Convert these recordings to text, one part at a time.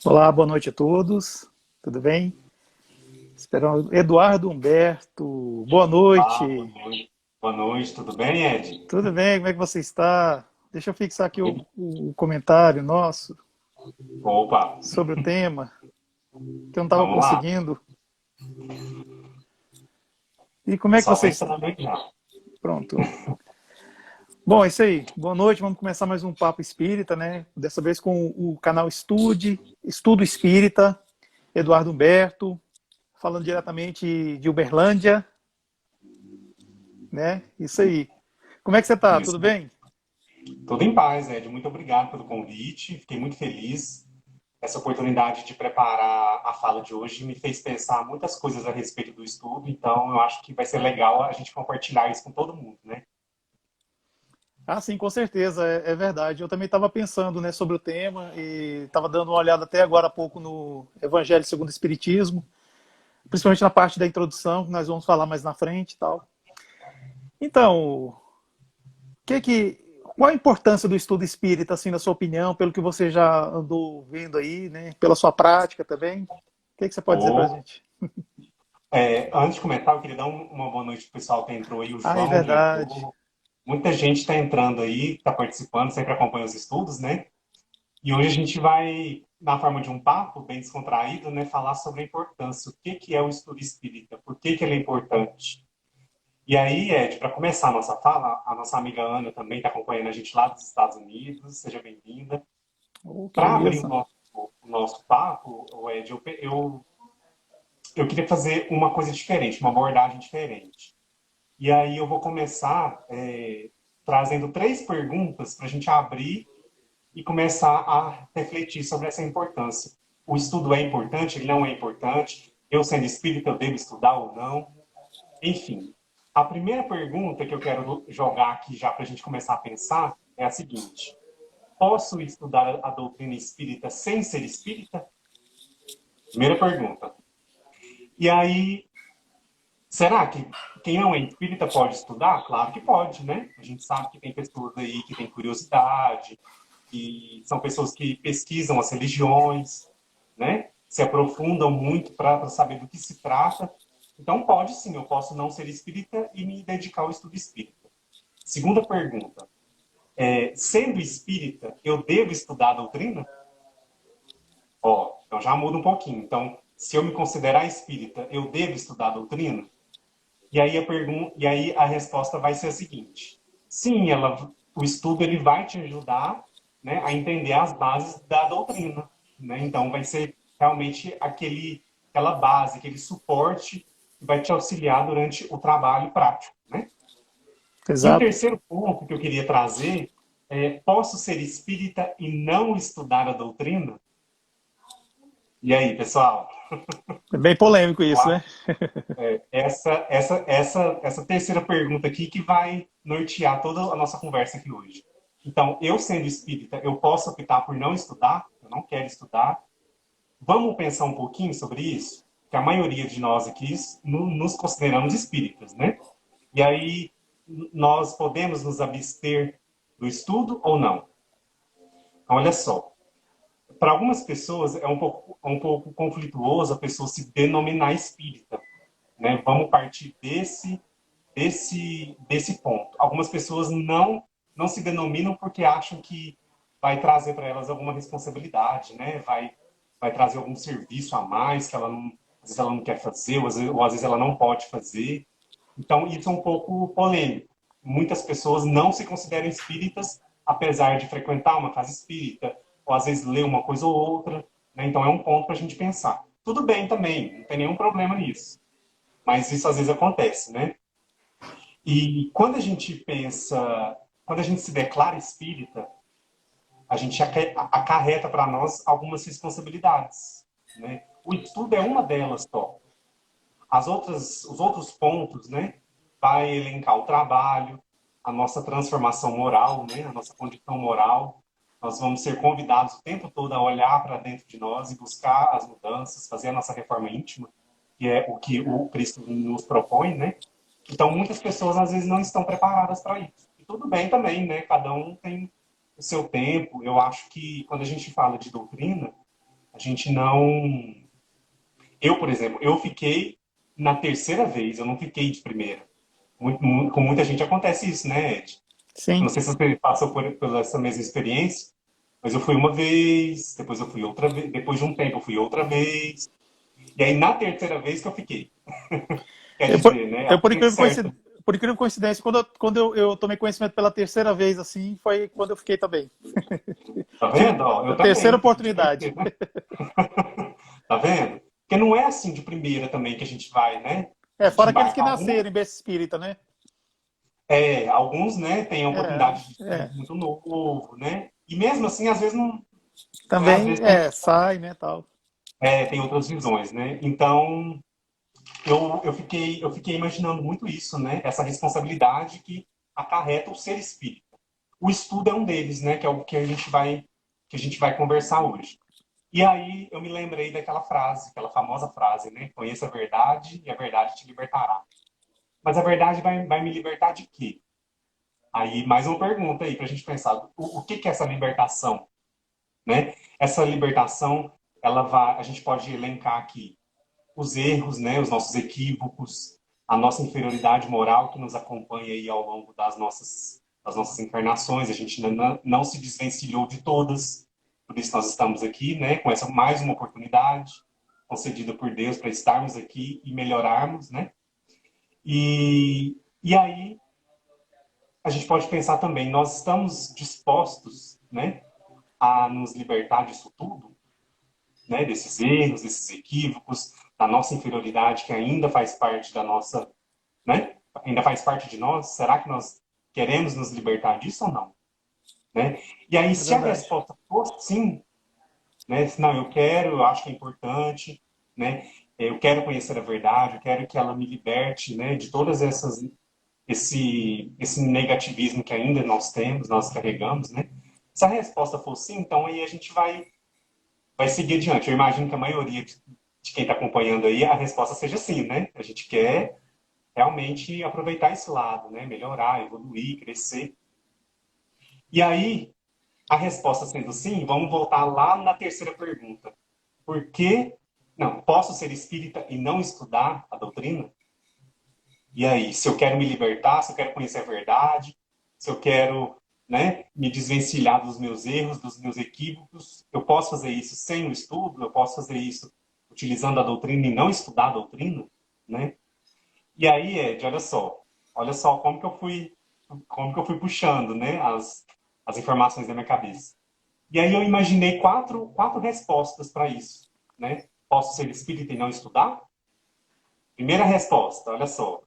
Olá, boa noite a todos. Tudo bem? Esperando. Eduardo Humberto, boa Olá, boa noite. noite. Boa noite, tudo bem, Ed? Tudo bem? Como é que você está? Deixa eu fixar aqui o comentário nosso Opa, sobre o tema, que eu não estava vamos lá. conseguindo. E como Eu é que só você vou está? entrando aí já. Pronto. Bom, é isso aí. Boa noite. Vamos começar mais um Papo Espírita, né? Dessa vez com o canal Estudo Espírita, Eduardo Humberto, falando diretamente de Uberlândia, né? Isso aí. Como é que você está? Isso. Tudo bem? Tudo em paz, Ed. Muito obrigado pelo convite. Fiquei muito feliz. Essa oportunidade de preparar a fala de hoje me fez pensar muitas coisas a respeito do estudo, então eu acho que vai ser legal a gente compartilhar isso com todo mundo, né? Ah, sim, com certeza, é verdade. Eu também estava pensando, né, sobre o tema e estava dando uma olhada até agora há pouco no Evangelho segundo o Espiritismo, principalmente na parte da introdução, que nós vamos falar mais na frente e tal. Então, qual a importância do estudo espírita, assim, na sua opinião, pelo que você já andou vendo aí, né, pela sua prática também? O que você pode dizer para a Ou, gente? antes de comentar, eu queria dar uma boa noite pro pessoal que entrou aí, o Ah, é João já verdade. entrou. Muita gente está entrando aí, está participando, sempre acompanha os estudos, né? E hoje a gente vai, na forma de um papo bem descontraído, né, falar sobre a importância. O que que é o estudo espírita? Por que que ele é importante? E aí, Ed, para começar a nossa fala, a nossa amiga Ana também está acompanhando a gente lá dos Estados Unidos. Seja bem-vinda. Oh, que Para abrir beleza. o nosso papo, Ed, eu queria fazer uma coisa diferente, uma abordagem diferente. E aí eu vou começar trazendo três perguntas para a gente abrir e começar a refletir sobre essa importância. O estudo é importante, ele não é importante? Eu, sendo espírita, eu devo estudar ou não? Enfim, a primeira pergunta que eu quero jogar aqui já para a gente começar a pensar é a seguinte: posso estudar a doutrina espírita sem ser espírita? Primeira pergunta. E aí, será que quem não é espírita pode estudar? Claro que pode, né? A gente sabe que tem pessoas aí que têm curiosidade, que são pessoas que pesquisam as religiões, né? Se aprofundam muito para saber do que se trata. Então, pode sim, eu posso não ser espírita e me dedicar ao estudo espírita. Segunda pergunta: sendo espírita, eu devo estudar a doutrina? Ó, então já muda um pouquinho. Então, se eu me considerar espírita, eu devo estudar a doutrina? E aí a resposta vai ser a seguinte: sim, o estudo ele vai te ajudar, né, a entender as bases da doutrina, né? Então vai ser realmente aquela base, aquele suporte que vai te auxiliar durante o trabalho prático, né? E o Exato. terceiro ponto que eu queria trazer é: posso ser espírita e não estudar a doutrina? E aí, pessoal? É bem polêmico Eu isso, né? acho essa terceira pergunta aqui que vai nortear toda a nossa conversa aqui hoje. Então, eu sendo espírita, eu posso optar por não estudar? Eu não quero estudar. Vamos pensar um pouquinho sobre isso? Que a maioria de nós aqui nos consideramos espíritas, né? E aí, nós podemos nos abster do estudo ou não? Então, olha só. Para algumas pessoas é um pouco conflituoso a pessoa se denominar espírita, né? Vamos partir desse ponto. Algumas pessoas não se denominam porque acham que vai trazer para elas alguma responsabilidade, né? Vai trazer algum serviço a mais que ela não, às vezes ela não quer fazer, ou às vezes ela não pode fazer. Então, isso é um pouco polêmico. Muitas pessoas não se consideram espíritas, apesar de frequentar uma casa espírita, ou às vezes ler uma coisa ou outra, né? Então, é um ponto para a gente pensar. Tudo bem também, não tem nenhum problema nisso. Mas isso às vezes acontece, né? E quando a gente pensa, quando a gente se declara espírita, a gente acarreta para nós algumas responsabilidades, né? O estudo é uma delas só. Os outros pontos, né? Vai elencar o trabalho, a nossa transformação moral, né? A nossa condição moral. Nós vamos ser convidados o tempo todo a olhar para dentro de nós e buscar as mudanças, fazer a nossa reforma íntima, que é o que o Cristo nos propõe, né? Então, muitas pessoas às vezes não estão preparadas para isso. E tudo bem também, né? Cada um tem o seu tempo. Eu acho que quando a gente fala de doutrina, A gente não... Eu, por exemplo, eu fiquei na terceira vez, eu não fiquei de primeira. Com muita gente acontece isso, né, Ed? Eu Sim. não sei se você passou por essa mesma experiência, mas eu fui uma vez, depois eu fui outra vez, depois de um tempo eu fui outra vez, e aí na terceira vez que eu fiquei. Quer Eu, por, dizer, né? eu, Ela deu certo. por incrível coincidência, quando eu tomei conhecimento pela terceira vez, assim, foi quando eu fiquei também. Tá Tive vendo? Ó, a eu terceira também, de oportunidade. primeira. Tá vendo? Porque não é assim de primeira também que a gente vai, né? A É, gente fora aqueles que embarca. Alguns, nasceram em berço espírita, né? alguns, né, têm a É, oportunidade de ser é. muito novo, né? E mesmo assim, às vezes não, às Também, vezes tem, sai, né, tal. tem outras visões, né? Então, eu fiquei imaginando muito isso, né? Essa responsabilidade que acarreta o ser espírita. O estudo é um deles, né? Que é o que a gente vai conversar hoje. E aí eu me lembrei daquela frase, aquela famosa frase, né? Conheça a verdade e a verdade te libertará. Mas a verdade vai me libertar de quê? Aí mais uma pergunta aí para a gente pensar. O que é essa libertação, né? Essa libertação, a gente pode elencar aqui os erros, né? Os nossos equívocos, a nossa inferioridade moral que nos acompanha aí ao longo das nossas encarnações. A gente ainda não se desvencilhou de todas. Por isso nós estamos aqui, né? Com essa mais uma oportunidade concedida por Deus para estarmos aqui e melhorarmos, né? E aí a gente pode pensar também, nós estamos dispostos, né, a nos libertar disso tudo, né, desses erros, desses equívocos, da nossa inferioridade que ainda faz parte da nossa, né, ainda faz parte de nós. Será que nós queremos nos libertar disso ou não, né? E aí, É se a verdade. resposta for sim, né, se não, eu quero, eu acho que é importante, né, eu quero conhecer a verdade, eu quero que ela me liberte, né, de todas esse negativismo que ainda nós temos, nós carregamos, né? Se a resposta for sim, então aí a gente vai seguir adiante. Eu imagino que a maioria de quem está acompanhando aí, a resposta seja sim, né? A gente quer realmente aproveitar esse lado, né? Melhorar, evoluir, crescer. E aí, a resposta sendo sim, vamos voltar lá na terceira pergunta. Por que não posso ser espírita e não estudar a doutrina? E aí, se eu quero me libertar, se eu quero conhecer a verdade, se eu quero, né, me desvencilhar dos meus erros, dos meus equívocos, eu posso fazer isso sem o estudo? Eu posso fazer isso utilizando a doutrina e não estudar a doutrina, né? E aí, Ed, olha só como que eu fui puxando, né, as informações da minha cabeça. E aí eu imaginei quatro respostas para isso, né? Posso ser espírita e não estudar? Primeira resposta, olha só.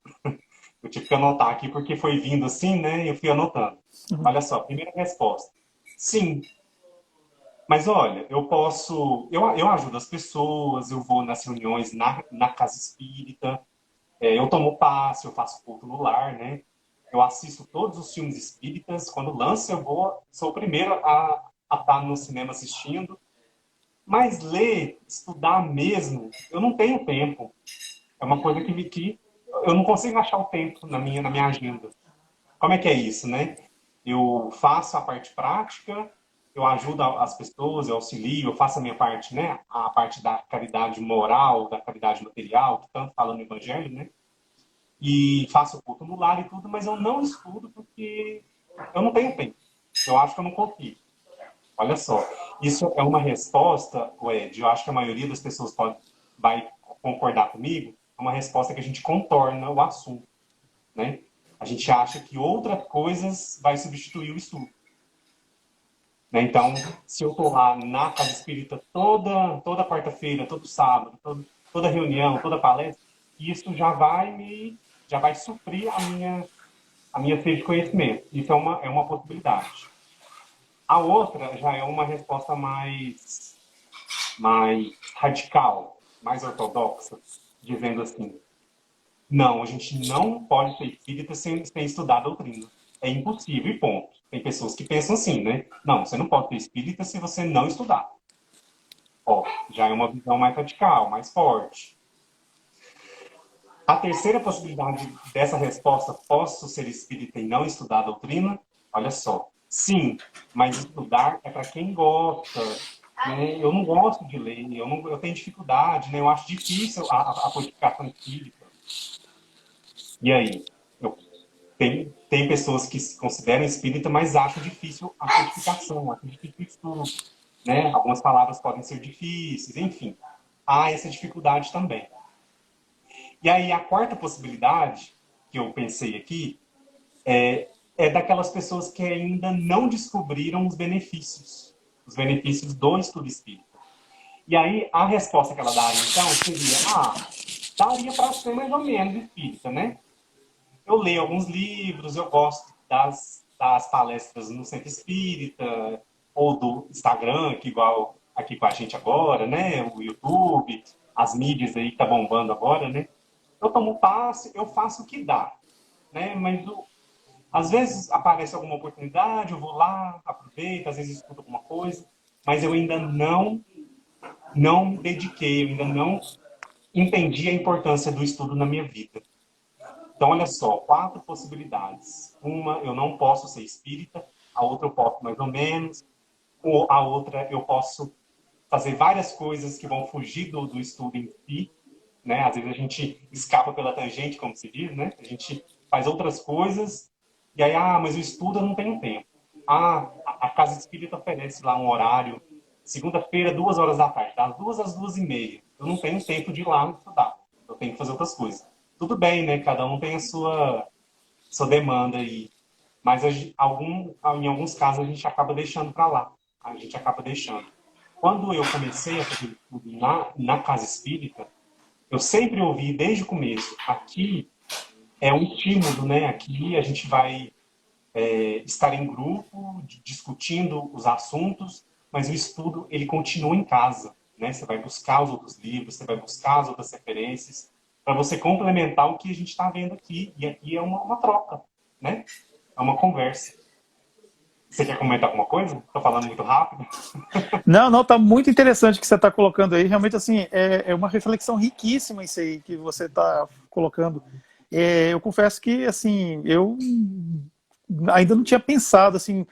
Eu tive que anotar aqui porque foi vindo assim, né? E eu fui anotando. Olha só, primeira resposta. Sim, mas olha, eu posso. Eu ajudo as pessoas, eu vou nas reuniões na casa espírita, eu tomo passe, eu faço culto no lar, né? Eu assisto todos os filmes espíritas. Quando lança, sou o primeiro a estar no cinema assistindo. Mas ler, estudar mesmo, eu não tenho tempo. É uma coisa que eu não consigo achar o tempo na minha agenda. Como é que é isso, né? Eu faço a parte prática, eu ajudo as pessoas, eu auxilio, eu faço a minha parte, né? A parte da caridade moral, da caridade material, que tanto fala no Evangelho, né? E faço o culto no lar e tudo, mas eu não estudo porque eu não tenho tempo. Eu acho que eu não consigo. Olha só, isso é uma resposta, Ed, eu acho que a maioria das pessoas vai concordar comigo, é uma resposta que a gente contorna o assunto, né? A gente acha que outras coisas vai substituir o estudo. Né? Então, se eu estou lá na casa espírita toda quarta-feira, todo sábado, toda reunião, toda palestra, isso já vai suprir a minha sede de conhecimento. Isso é uma possibilidade. A outra já é uma resposta mais radical, mais ortodoxa, dizendo assim: não, a gente não pode ser espírita sem estudar a doutrina. É impossível e ponto. Tem pessoas que pensam assim, né? Não, você não pode ser espírita se você não estudar. Ó, já é uma visão mais radical, mais forte. A terceira possibilidade dessa resposta, posso ser espírita e não estudar a doutrina? Olha só. Sim, mas estudar é para quem gosta. né? Eu não gosto de ler, eu tenho dificuldade, né? Eu acho difícil a codificação espírita. E aí? Eu, tem pessoas que se consideram espírita, mas acham difícil a codificação, acham difícil o estudo, né? Algumas palavras podem ser difíceis, enfim. Há essa dificuldade também. E aí, a quarta possibilidade que eu pensei aqui é daquelas pessoas que ainda não descobriram os benefícios do estudo espírita. E aí, a resposta que ela daria, então, seria, daria para ser mais ou menos espírita, né? Eu leio alguns livros, eu gosto das palestras no Centro Espírita, ou do Instagram, que igual aqui com a gente agora, né? O YouTube, as mídias aí que tá bombando agora, né? Eu tomo passe, eu faço o que dá, né? Mas às vezes aparece alguma oportunidade, eu vou lá, aproveito, às vezes escuto alguma coisa, mas eu ainda não me dediquei, eu ainda não entendi a importância do estudo na minha vida. Então, olha só, quatro possibilidades. Uma, eu não posso ser espírita, a outra eu posso mais ou menos, ou a outra eu posso fazer várias coisas que vão fugir do estudo em si, né? Às vezes a gente escapa pela tangente, como se diz, né? A gente faz outras coisas e aí, mas o estudo eu não tenho tempo. A Casa Espírita oferece lá um horário, segunda-feira, 2 horas da tarde, das 2 às 2h30. Eu não tenho tempo de ir lá estudar. Eu tenho que fazer outras coisas. Tudo bem, né? Cada um tem a sua demanda aí. Mas em alguns casos a gente acaba deixando para lá. A gente acaba deixando. Quando eu comecei a fazer estudo na Casa Espírita, eu sempre ouvi desde o começo, aqui é um estímulo, né? Aqui a gente vai estar em grupo, discutindo os assuntos, mas o estudo ele continua em casa, né? Você vai buscar os outros livros, você vai buscar as outras referências, para você complementar o que a gente está vendo aqui. E aqui é uma troca, né? É uma conversa. Você quer comentar alguma coisa? Estou falando muito rápido? Não, não, tá muito interessante o que você está colocando aí. Realmente, assim, é uma reflexão riquíssima isso aí que você está colocando. Eu confesso que, assim, eu ainda não tinha pensado, assim,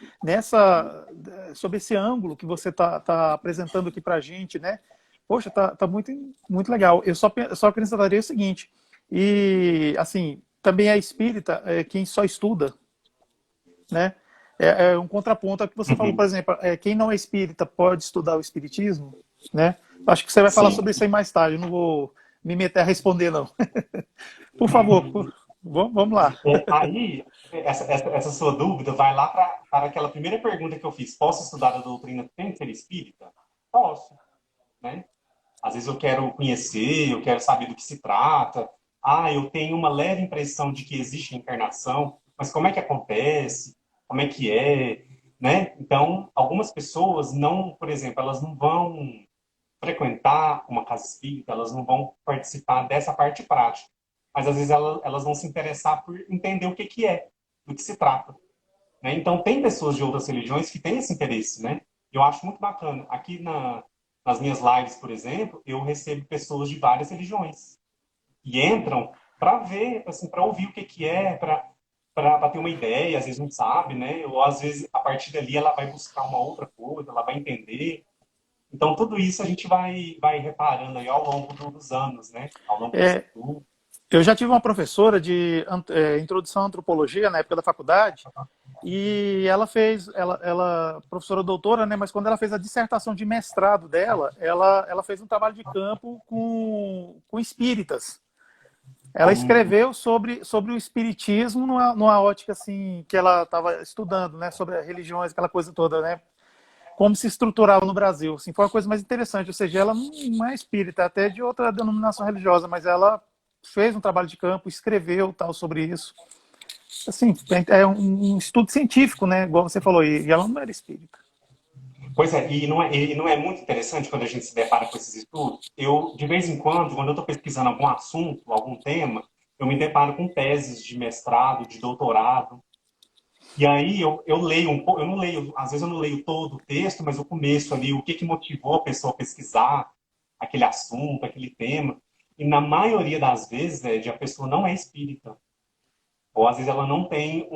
sobre esse ângulo que você tá apresentando aqui para a gente, né? Poxa, tá muito, muito legal. Eu só acrescentaria o seguinte, e, assim, também é espírita quem só estuda, né? É um contraponto ao que você falou, por Uhum. exemplo, quem não é espírita pode estudar o espiritismo, né? Acho que você vai falar sobre Sim. isso aí mais tarde, eu não vou me meter a responder, não. Por favor, vamos lá. Aí, essa sua dúvida vai lá para aquela primeira pergunta que eu fiz. Posso estudar a doutrina sem ser espírita? Posso, né? Às vezes eu quero conhecer, eu quero saber do que se trata. Eu tenho uma leve impressão de que existe encarnação, mas como é que acontece? Como é que é? Né? Então, algumas pessoas não, por exemplo, elas não vão frequentar uma casa espírita, elas não vão participar dessa parte prática. Mas às vezes elas vão se interessar por entender o que é, do que se trata. Né? Então, tem pessoas de outras religiões que têm esse interesse, né? Eu acho muito bacana. Aqui nas minhas lives, por exemplo, eu recebo pessoas de várias religiões e entram para ver, assim, para ouvir o que é, para ter uma ideia, às vezes não sabe, né? Ou às vezes a partir dali ela vai buscar uma outra coisa, ela vai entender. Então tudo isso a gente vai reparando aí ao longo dos anos, né? Ao longo do É, estudo. eu já tive uma professora de introdução à antropologia na época da faculdade, e ela professora doutora, né? Mas quando ela fez a dissertação de mestrado dela, ela fez um trabalho de campo com espíritas. Ela escreveu sobre o espiritismo numa ótica assim que ela estava estudando, né? Sobre as religiões, aquela coisa toda, né? Como se estruturava no Brasil. Assim, foi uma coisa mais interessante. Ou seja, ela não é espírita, até de outra denominação religiosa, mas ela fez um trabalho de campo, escreveu tal sobre isso. Assim, é um estudo científico, né? Igual você falou, e ela não era espírita. Pois é, e não é muito interessante quando a gente se depara com esses estudos? Eu, de vez em quando eu estou pesquisando algum assunto, algum tema, eu me deparo com teses de mestrado, de doutorado, e aí eu leio um pouco, eu não leio, às vezes eu não leio todo o texto, mas o começo ali, o que motivou a pessoa a pesquisar aquele assunto, aquele tema, e na maioria das vezes, a pessoa não é espírita, ou às vezes ela não tem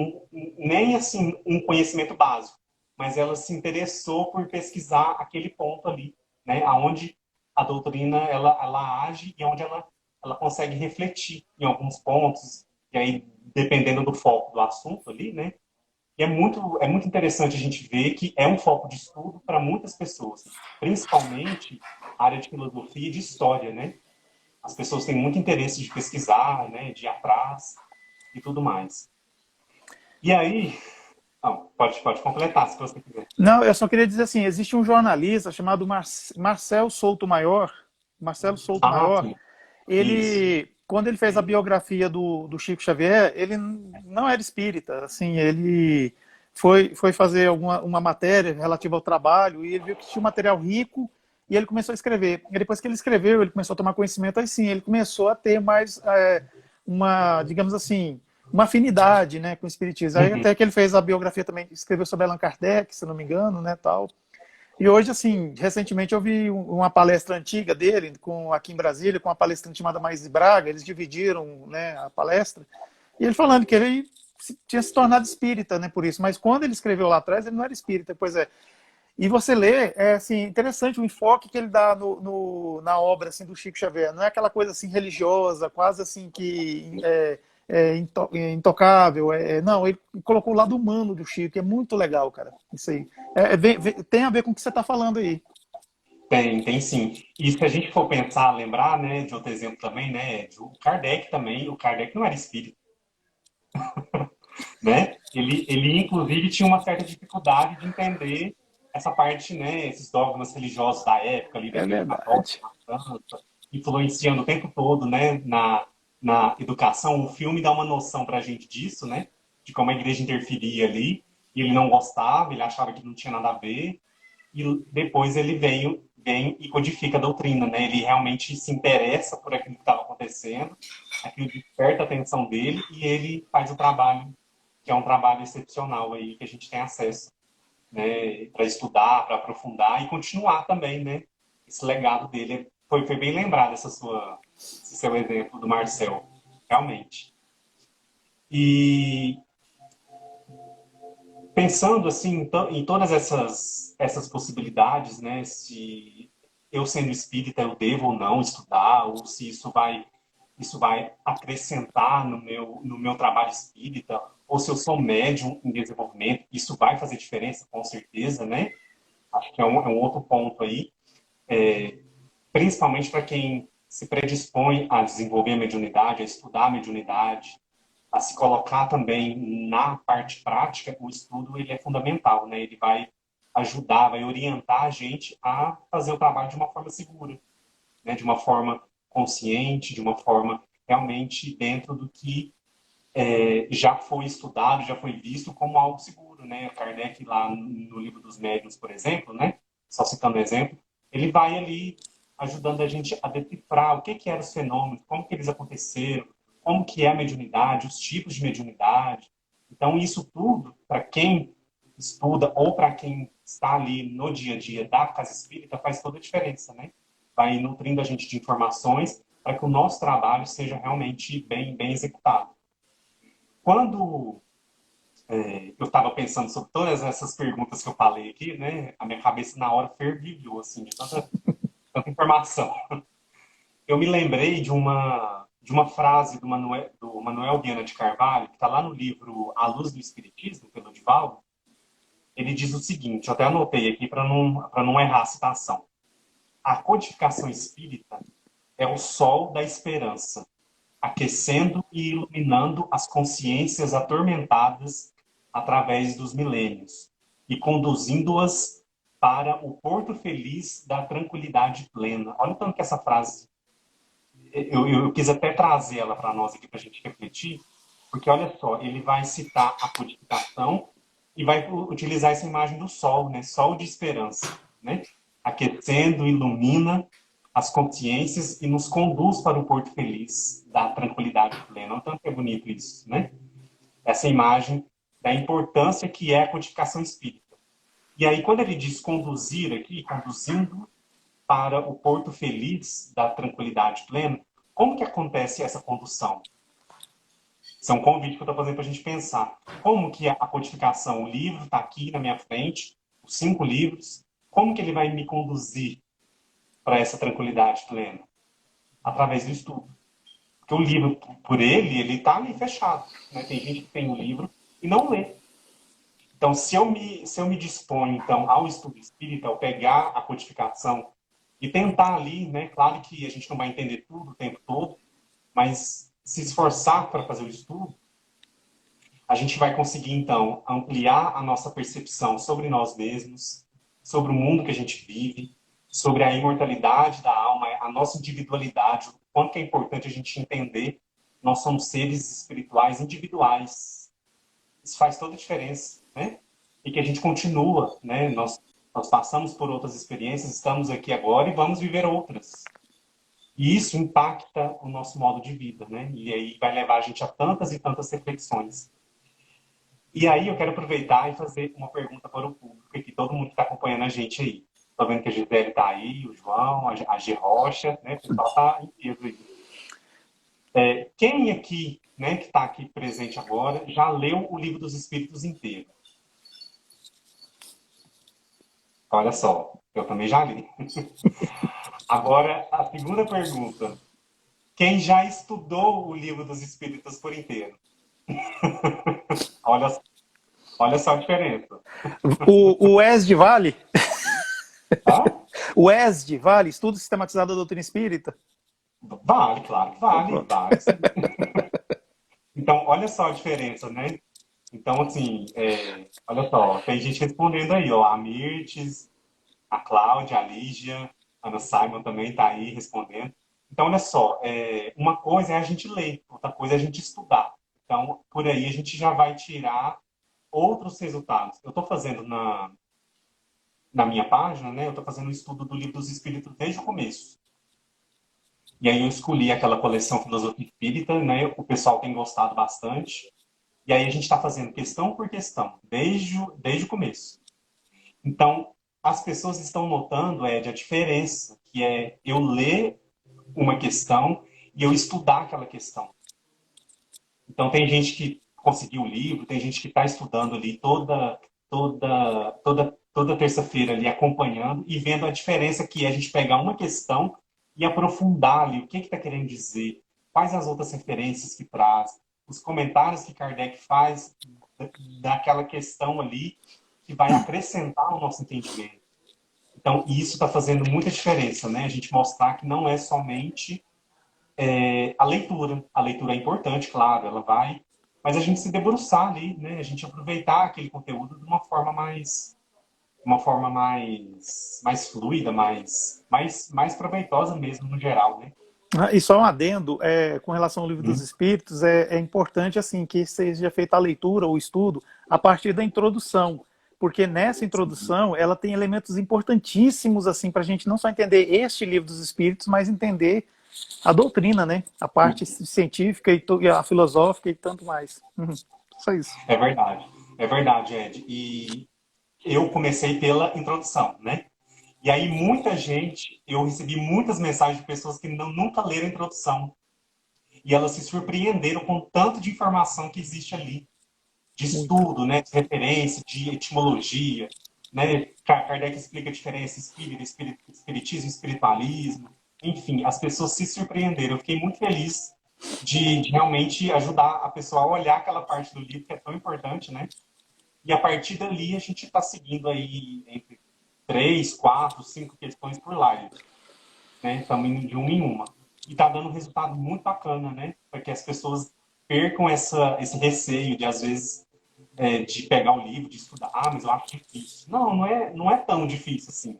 nem assim um conhecimento básico, mas ela se interessou por pesquisar aquele ponto ali, né? Aonde a doutrina ela age e onde ela consegue refletir em alguns pontos, e aí, dependendo do foco do assunto ali, né? E é muito interessante a gente ver que é um foco de estudo para muitas pessoas, principalmente a área de filosofia e de história, né? As pessoas têm muito interesse de pesquisar, né? De ir atrás e tudo mais. E aí, não, pode completar se você quiser. Não, eu só queria dizer assim, existe um jornalista chamado Marcel Souto Maior, Marcelo Souto Ah, Maior, sim, isso. ele, quando ele fez a biografia do Chico Xavier, ele não era espírita, assim, ele foi fazer uma matéria relativa ao trabalho e ele viu que tinha um material rico e ele começou a escrever. E depois que ele escreveu, ele começou a tomar conhecimento, aí sim, ele começou a ter mais uma, digamos assim, uma afinidade, né, com o espiritismo. Aí Uhum. até que ele fez a biografia também, escreveu sobre Allan Kardec, se não me engano, né, tal. E hoje, assim, recentemente eu vi uma palestra antiga dele, aqui em Brasília, com uma palestrante chamada Mais Braga, eles dividiram, né, a palestra, e ele falando que ele tinha se tornado espírita, né, por isso, mas quando ele escreveu lá atrás, ele não era espírita, pois é. E você lê, é assim, interessante o enfoque que ele dá na obra assim, do Chico Xavier. Não é aquela coisa assim religiosa, quase assim que intocável. Não, ele colocou o lado humano do Chico, que é muito legal, cara. Isso aí. Tem a ver com o que você está falando aí. Tem sim. E se a gente for pensar, lembrar, né, de outro exemplo também, né, de o Kardec também, o Kardec não era espírita, né? Ele inclusive tinha uma certa dificuldade de entender essa parte, né, esses dogmas religiosos da época ali da É Igreja Católica verdade. na França, influenciando o tempo todo, né, na educação. O filme dá uma noção para a gente disso, né, de como a igreja interferia ali. E ele não gostava, ele achava que não tinha nada a ver. E depois ele vem e codifica a doutrina, né? Ele realmente se interessa por aquilo que estava acontecendo, aquilo desperta a atenção dele e ele faz o trabalho, que é um trabalho excepcional aí que a gente tem acesso, né? Para estudar, para aprofundar e continuar também, né? Esse legado dele foi bem lembrado esse seu exemplo do Marcel, realmente. E pensando assim em todas essas possibilidades, né? Se eu sendo espírita eu devo ou não estudar, ou se isso vai acrescentar no meu trabalho espírita, ou se eu sou médium em desenvolvimento, isso vai fazer diferença com certeza, né? Acho que é um outro ponto aí, principalmente para quem se predispõe a desenvolver a mediunidade, a estudar a mediunidade, a se colocar também na parte prática. O estudo ele é fundamental, né? Ele vai ajudar, vai orientar a gente a fazer o trabalho de uma forma segura, né? De uma forma consciente, de uma forma realmente dentro do que já foi estudado, já foi visto como algo seguro, né? Kardec lá no livro dos médiuns, por exemplo, né? Só citando um exemplo, ele vai ali ajudando a gente a decifrar o que eram os fenômenos, como que eles aconteceram, como que é a mediunidade, os tipos de mediunidade. Então, isso tudo, para quem estuda ou para quem está ali no dia a dia da casa espírita, faz toda a diferença, né? Vai nutrindo a gente de informações para que o nosso trabalho seja realmente bem executado. Quando eu estava pensando sobre todas essas perguntas que eu falei aqui, né, a minha cabeça na hora fervilhou, assim, de tanta informação. Eu me lembrei de uma frase do Manuel Viana de Carvalho, que está lá no livro A Luz do Espiritismo, pelo Divaldo. Ele diz o seguinte, eu até anotei aqui para não errar a citação. A codificação espírita é o sol da esperança, aquecendo e iluminando as consciências atormentadas através dos milênios e conduzindo-as para o porto feliz da tranquilidade plena. Olha o tanto que essa frase, eu quis até trazer ela para nós aqui para a gente refletir, porque olha só, ele vai citar a codificação e vai utilizar essa imagem do sol, né? Sol de esperança, né? Aquecendo, ilumina as consciências e nos conduz para o porto feliz da tranquilidade plena. Tanto é bonito isso, né? Essa imagem da importância que é a codificação espírita. E aí, quando ele diz conduzir aqui, conduzindo para o porto feliz da tranquilidade plena, como que acontece essa condução? Isso é um convite que eu estou fazendo para a gente pensar. Como que a codificação, o livro está aqui na minha frente, os 5 livros, como que ele vai me conduzir para essa tranquilidade plena? Através do estudo. Porque o livro, por ele está ali fechado. Né? Tem gente que tem o livro e não lê. Então, se eu me disponho, então, ao estudo espírita, ao pegar a codificação e tentar ali, né? Claro que a gente não vai entender tudo o tempo todo, mas se esforçar para fazer o estudo, a gente vai conseguir, então, ampliar a nossa percepção sobre nós mesmos, sobre o mundo que a gente vive, sobre a imortalidade da alma, a nossa individualidade, o quanto que é importante a gente entender nós somos seres espirituais individuais. Isso faz toda a diferença, né? E que a gente continua, né? Nós passamos por outras experiências, estamos aqui agora e vamos viver outras. E isso impacta o nosso modo de vida, né? E aí vai levar a gente a tantas e tantas reflexões. E aí eu quero aproveitar e fazer uma pergunta para o público, que todo mundo que está acompanhando a gente aí. Estou vendo que a Gisele está aí, o João, a G. Rocha, né? O pessoal está inteiro aí. Quem aqui, né, que está aqui presente agora, já leu o Livro dos Espíritos inteiro? Olha só, eu também já li. Agora, a segunda pergunta. Quem já estudou o Livro dos Espíritos por inteiro? Olha, olha só a diferença. O ESD vale? Tá? O ESD vale? Estudo Sistematizado da Doutrina Espírita? Vale, claro que Então, vale. pronto. Vale, sim. Então, olha só a diferença, né? Então, assim, olha só, tem gente respondendo aí, ó, a Mirtes, a Cláudia, a Lígia, a Ana Simon também está aí respondendo. Então, olha só, uma coisa é a gente ler, outra coisa é a gente estudar. Então, por aí a gente já vai tirar outros resultados. Eu estou fazendo na minha página, né? Eu estou fazendo um estudo do Livro dos Espíritos desde o começo. E aí eu escolhi aquela coleção Filosofia Espírita, né? O pessoal tem gostado bastante. E aí a gente está fazendo questão por questão, desde o começo. Então, as pessoas estão notando, Ed, a diferença, que é eu ler uma questão e eu estudar aquela questão. Então, tem gente que conseguiu o livro, tem gente que está estudando ali toda terça-feira ali, acompanhando e vendo a diferença que é a gente pegar uma questão e aprofundar ali o que está querendo dizer, quais as outras referências que traz, os comentários que Kardec faz daquela questão ali que vai acrescentar o nosso entendimento. Então, isso está fazendo muita diferença, né? A gente mostrar que não é somente a leitura. A leitura é importante, claro, ela vai... Mas a gente se debruçar ali, né? A gente aproveitar aquele conteúdo de uma forma mais fluida, mais proveitosa mesmo, no geral, né? E só um adendo, com relação ao Livro dos Espíritos, é importante assim que seja feita a leitura, o estudo, a partir da introdução, porque nessa introdução ela tem elementos importantíssimos assim para a gente não só entender este Livro dos Espíritos, mas entender a doutrina, né? A parte científica e a filosófica e tanto mais. Só isso. É verdade, Ed. E eu comecei pela introdução, né? E aí eu recebi muitas mensagens de pessoas que nunca leram a introdução. E elas se surpreenderam com o tanto de informação que existe ali. De estudo, né? De referência, de etimologia. Né? Kardec explica a diferença espiritismo, espiritualismo. Enfim, as pessoas se surpreenderam. Eu fiquei muito feliz de realmente ajudar a pessoa a olhar aquela parte do livro que é tão importante, né? E a partir dali a gente está seguindo aí entre 3, 4, 5 questões por live. Né? Estamos indo de uma em uma. E está dando um resultado muito bacana, né? Para que as pessoas percam esse receio de, às vezes, de pegar o livro, de estudar. Ah, mas eu acho difícil. Não é tão difícil assim.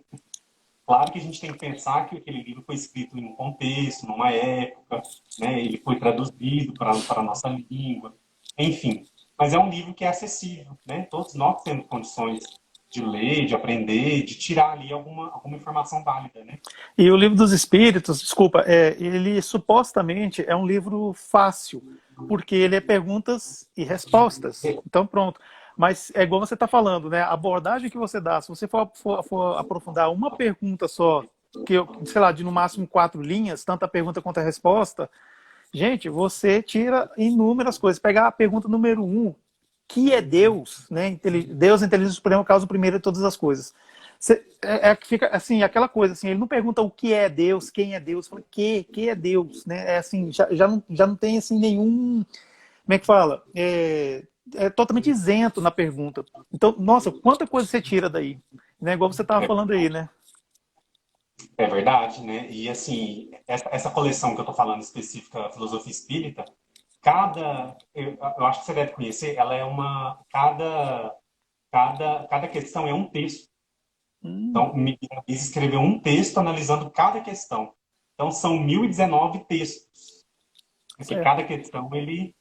Claro que a gente tem que pensar que aquele livro foi escrito em um contexto, numa época, né? Ele foi traduzido para a nossa língua, enfim. Mas é um livro que é acessível, né? Todos nós temos condições de ler, de aprender, de tirar ali alguma informação válida, né? E o Livro dos Espíritos, desculpa, ele supostamente é um livro fácil, porque ele é perguntas e respostas. Então, pronto. Mas é igual você está falando, né? A abordagem que você dá, se você for aprofundar uma pergunta só, que sei lá, de no máximo 4 linhas, tanto a pergunta quanto a resposta, Gente, você tira inúmeras coisas. Pegar a pergunta número um, que é Deus, né? Deus, a inteligência suprema, causa o primeiro de todas as coisas. Fica assim, aquela coisa assim, ele não pergunta o que é Deus, quem é Deus, fala que é Deus, né? É assim, já não tem assim nenhum, como é que fala? É totalmente isento na pergunta. Então, nossa, quanta coisa você tira daí, né? Igual você estava É, falando aí, né? é verdade, né? E assim, essa coleção que eu tô falando específica, Filosofia Espírita, eu acho que você deve conhecer, ela é cada questão é um texto. Hum, Então, Miguel Ruiz escreveu um texto analisando cada questão. Então, são 1.019 textos. Porque certo. cada questão, ele...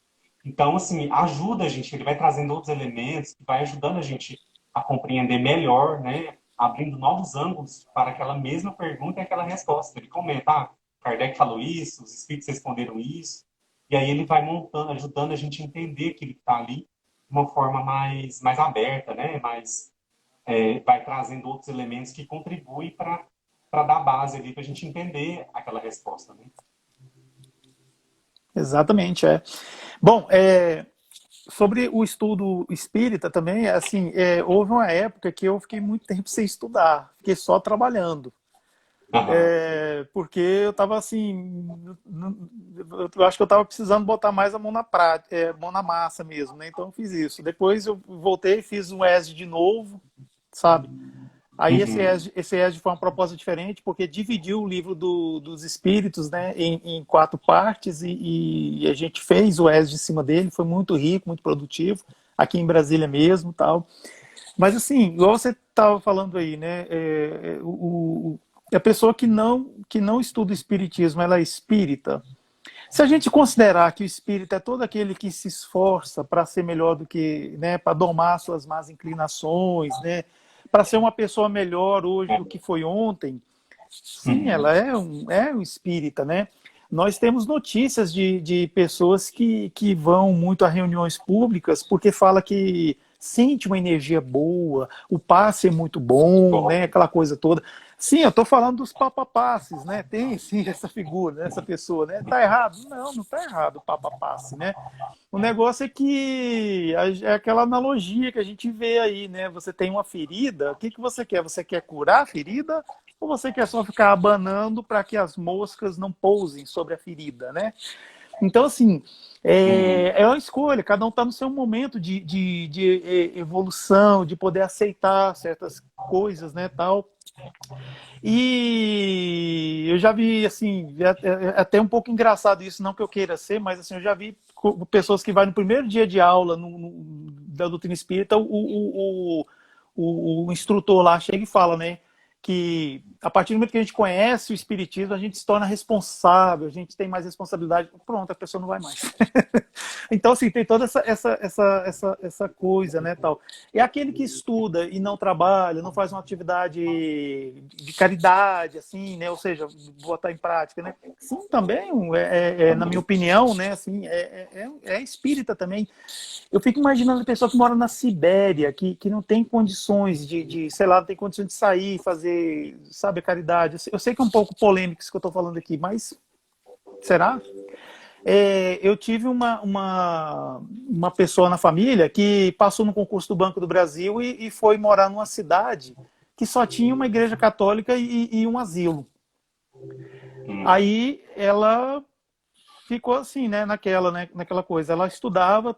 Então, assim, ajuda a gente, ele vai trazendo outros elementos, que vai ajudando a gente a compreender melhor, né? Abrindo novos ângulos para aquela mesma pergunta e aquela resposta. Ele comenta, Kardec falou isso, os espíritos responderam isso, e aí ele vai montando, ajudando a gente a entender aquilo que está ali de uma forma mais aberta, né? Vai trazendo outros elementos que contribuem para dar base ali para a gente entender aquela resposta, né? Exatamente, é. Bom, sobre o estudo espírita também, assim, houve uma época que eu fiquei muito tempo sem estudar, fiquei só trabalhando. Aham. Porque eu estava assim, eu acho que eu estava precisando botar mais a mão na prática, mão na massa mesmo, né? Então eu fiz isso. Depois eu voltei, fiz um ESD de novo, sabe? Aí Uhum. esse ESD foi uma proposta diferente, porque dividiu o livro dos espíritos, né, em quatro partes, e a gente fez o ESD em cima dele, foi muito rico, muito produtivo, aqui em Brasília mesmo, tal. Mas assim, igual você estava falando aí, né, a pessoa que não estuda o espiritismo, ela é espírita. Se a gente considerar que o espírito é todo aquele que se esforça para ser melhor do que, né, para domar suas más inclinações, né, para ser uma pessoa melhor hoje do que foi ontem, sim, Uhum. ela é um espírita, né? Nós temos notícias de pessoas que vão muito a reuniões públicas porque fala que sente uma energia boa, o passe é muito bom, Bom. né? Aquela coisa toda. Sim, eu estou falando dos papapasses, né? Tem sim essa figura, né? Essa pessoa, né? Tá errado? Não, não tá errado o papapasse, né? O negócio é que é aquela analogia que a gente vê aí, né? Você tem uma ferida, o que que você quer? Você quer curar a ferida ou você quer só ficar abanando para que as moscas não pousem sobre a ferida, né? Então, assim, Uhum. é uma escolha, cada um está no seu momento de evolução, de poder aceitar certas coisas, né, tal. E eu já vi, assim, até um pouco engraçado isso, não que eu queira ser, mas assim, eu já vi pessoas que vai no primeiro dia de aula da doutrina espírita, o instrutor lá chega e fala, né, que a partir do momento que a gente conhece o espiritismo, a gente se torna responsável, a gente tem mais responsabilidade. Pronto, a pessoa não vai mais. Então, assim, tem toda essa coisa, né, tal. É aquele que estuda e não trabalha, não faz uma atividade de caridade, assim, né, ou seja, botar em prática, né. Sim, também, na minha opinião, né, assim, é espírita também. Eu fico imaginando a pessoa que mora na Sibéria, que não tem condições sei lá, não tem condições de sair, fazer, sabe, a caridade. Eu sei que é um pouco polêmico isso que eu estou falando aqui, mas será? Eu tive uma pessoa na família que passou no concurso do Banco do Brasil e foi morar numa cidade que só tinha uma igreja católica e um asilo. Uhum. Aí ela ficou assim, né, naquela coisa. Ela estudava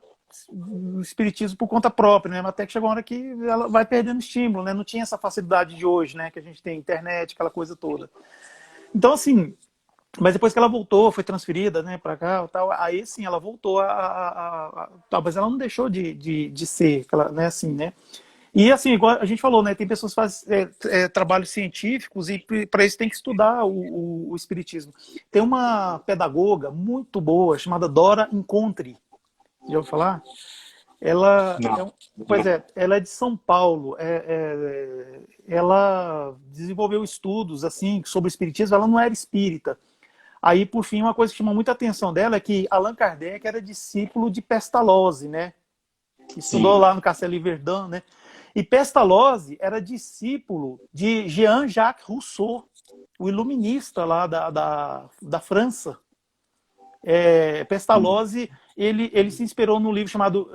o espiritismo por conta própria, né, até que chegou uma hora que ela vai perdendo estímulo, né, não tinha essa facilidade de hoje, né, que a gente tem internet, aquela coisa toda. Então, assim, mas depois que ela voltou, foi transferida, né, para cá, tal, aí sim ela voltou mas ela não deixou de ser, aquela, né, assim, né. E assim, igual a gente falou, né, tem pessoas que fazem trabalhos científicos e para isso tem que estudar o espiritismo. Tem uma pedagoga muito boa chamada Dora Encontre. Já ouviu falar? Ela Não. pois ela é de São Paulo. Ela desenvolveu estudos assim sobre o espiritismo. Ela não era espírita. Aí, por fim, uma coisa que chamou muita atenção dela é que Allan Kardec era discípulo de Pestalozzi, né? Que estudou Sim. lá no Castelo Verdun, né? E Pestalozzi era discípulo de Jean-Jacques Rousseau, o iluminista lá da França. Pestalozzi, ele se inspirou num livro chamado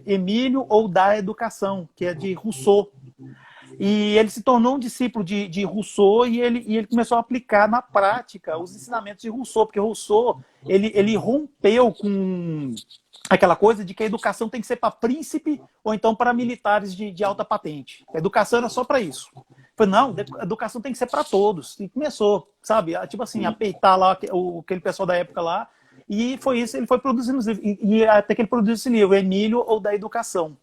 Emílio ou da Educação, que é de Rousseau. E ele se tornou um discípulo de Rousseau e ele começou a aplicar na prática os ensinamentos de Rousseau, porque Rousseau ele rompeu com aquela coisa de que a educação tem que ser para príncipe ou então para militares de alta patente. A educação era só para isso. Falei, não, a educação tem que ser para todos. E começou, sabe, tipo assim, a peitar lá aquele pessoal da época lá. E foi isso, ele foi produzindo os livros. E até que ele produziu esse livro, Emílio ou da Educação.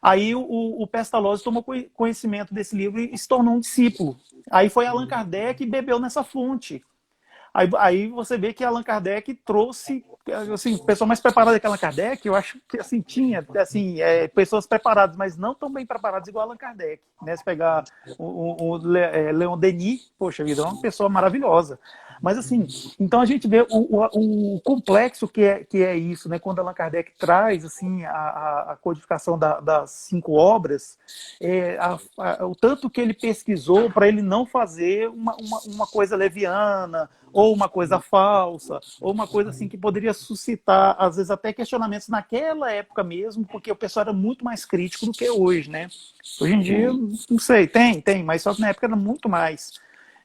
Aí o Pestalozzi tomou conhecimento desse livro e se tornou um discípulo. Aí foi Allan Kardec e bebeu nessa fonte. Aí você vê que Allan Kardec trouxe, assim, pessoa mais preparada que Allan Kardec, eu acho que assim, tinha assim, pessoas preparadas, mas não tão bem preparadas igual Allan Kardec. Né? Se pegar o Leon Denis, poxa vida, é uma pessoa maravilhosa. Mas assim, então a gente vê o complexo que é isso, né? Quando Allan Kardec traz assim, a codificação das 5 obras, o tanto que ele pesquisou para ele não fazer uma coisa leviana, ou uma coisa falsa, ou uma coisa assim que poderia suscitar, às vezes, até questionamentos naquela época mesmo, porque o pessoal era muito mais crítico do que hoje, né? Hoje em dia, não sei, tem, mas só que na época era muito mais.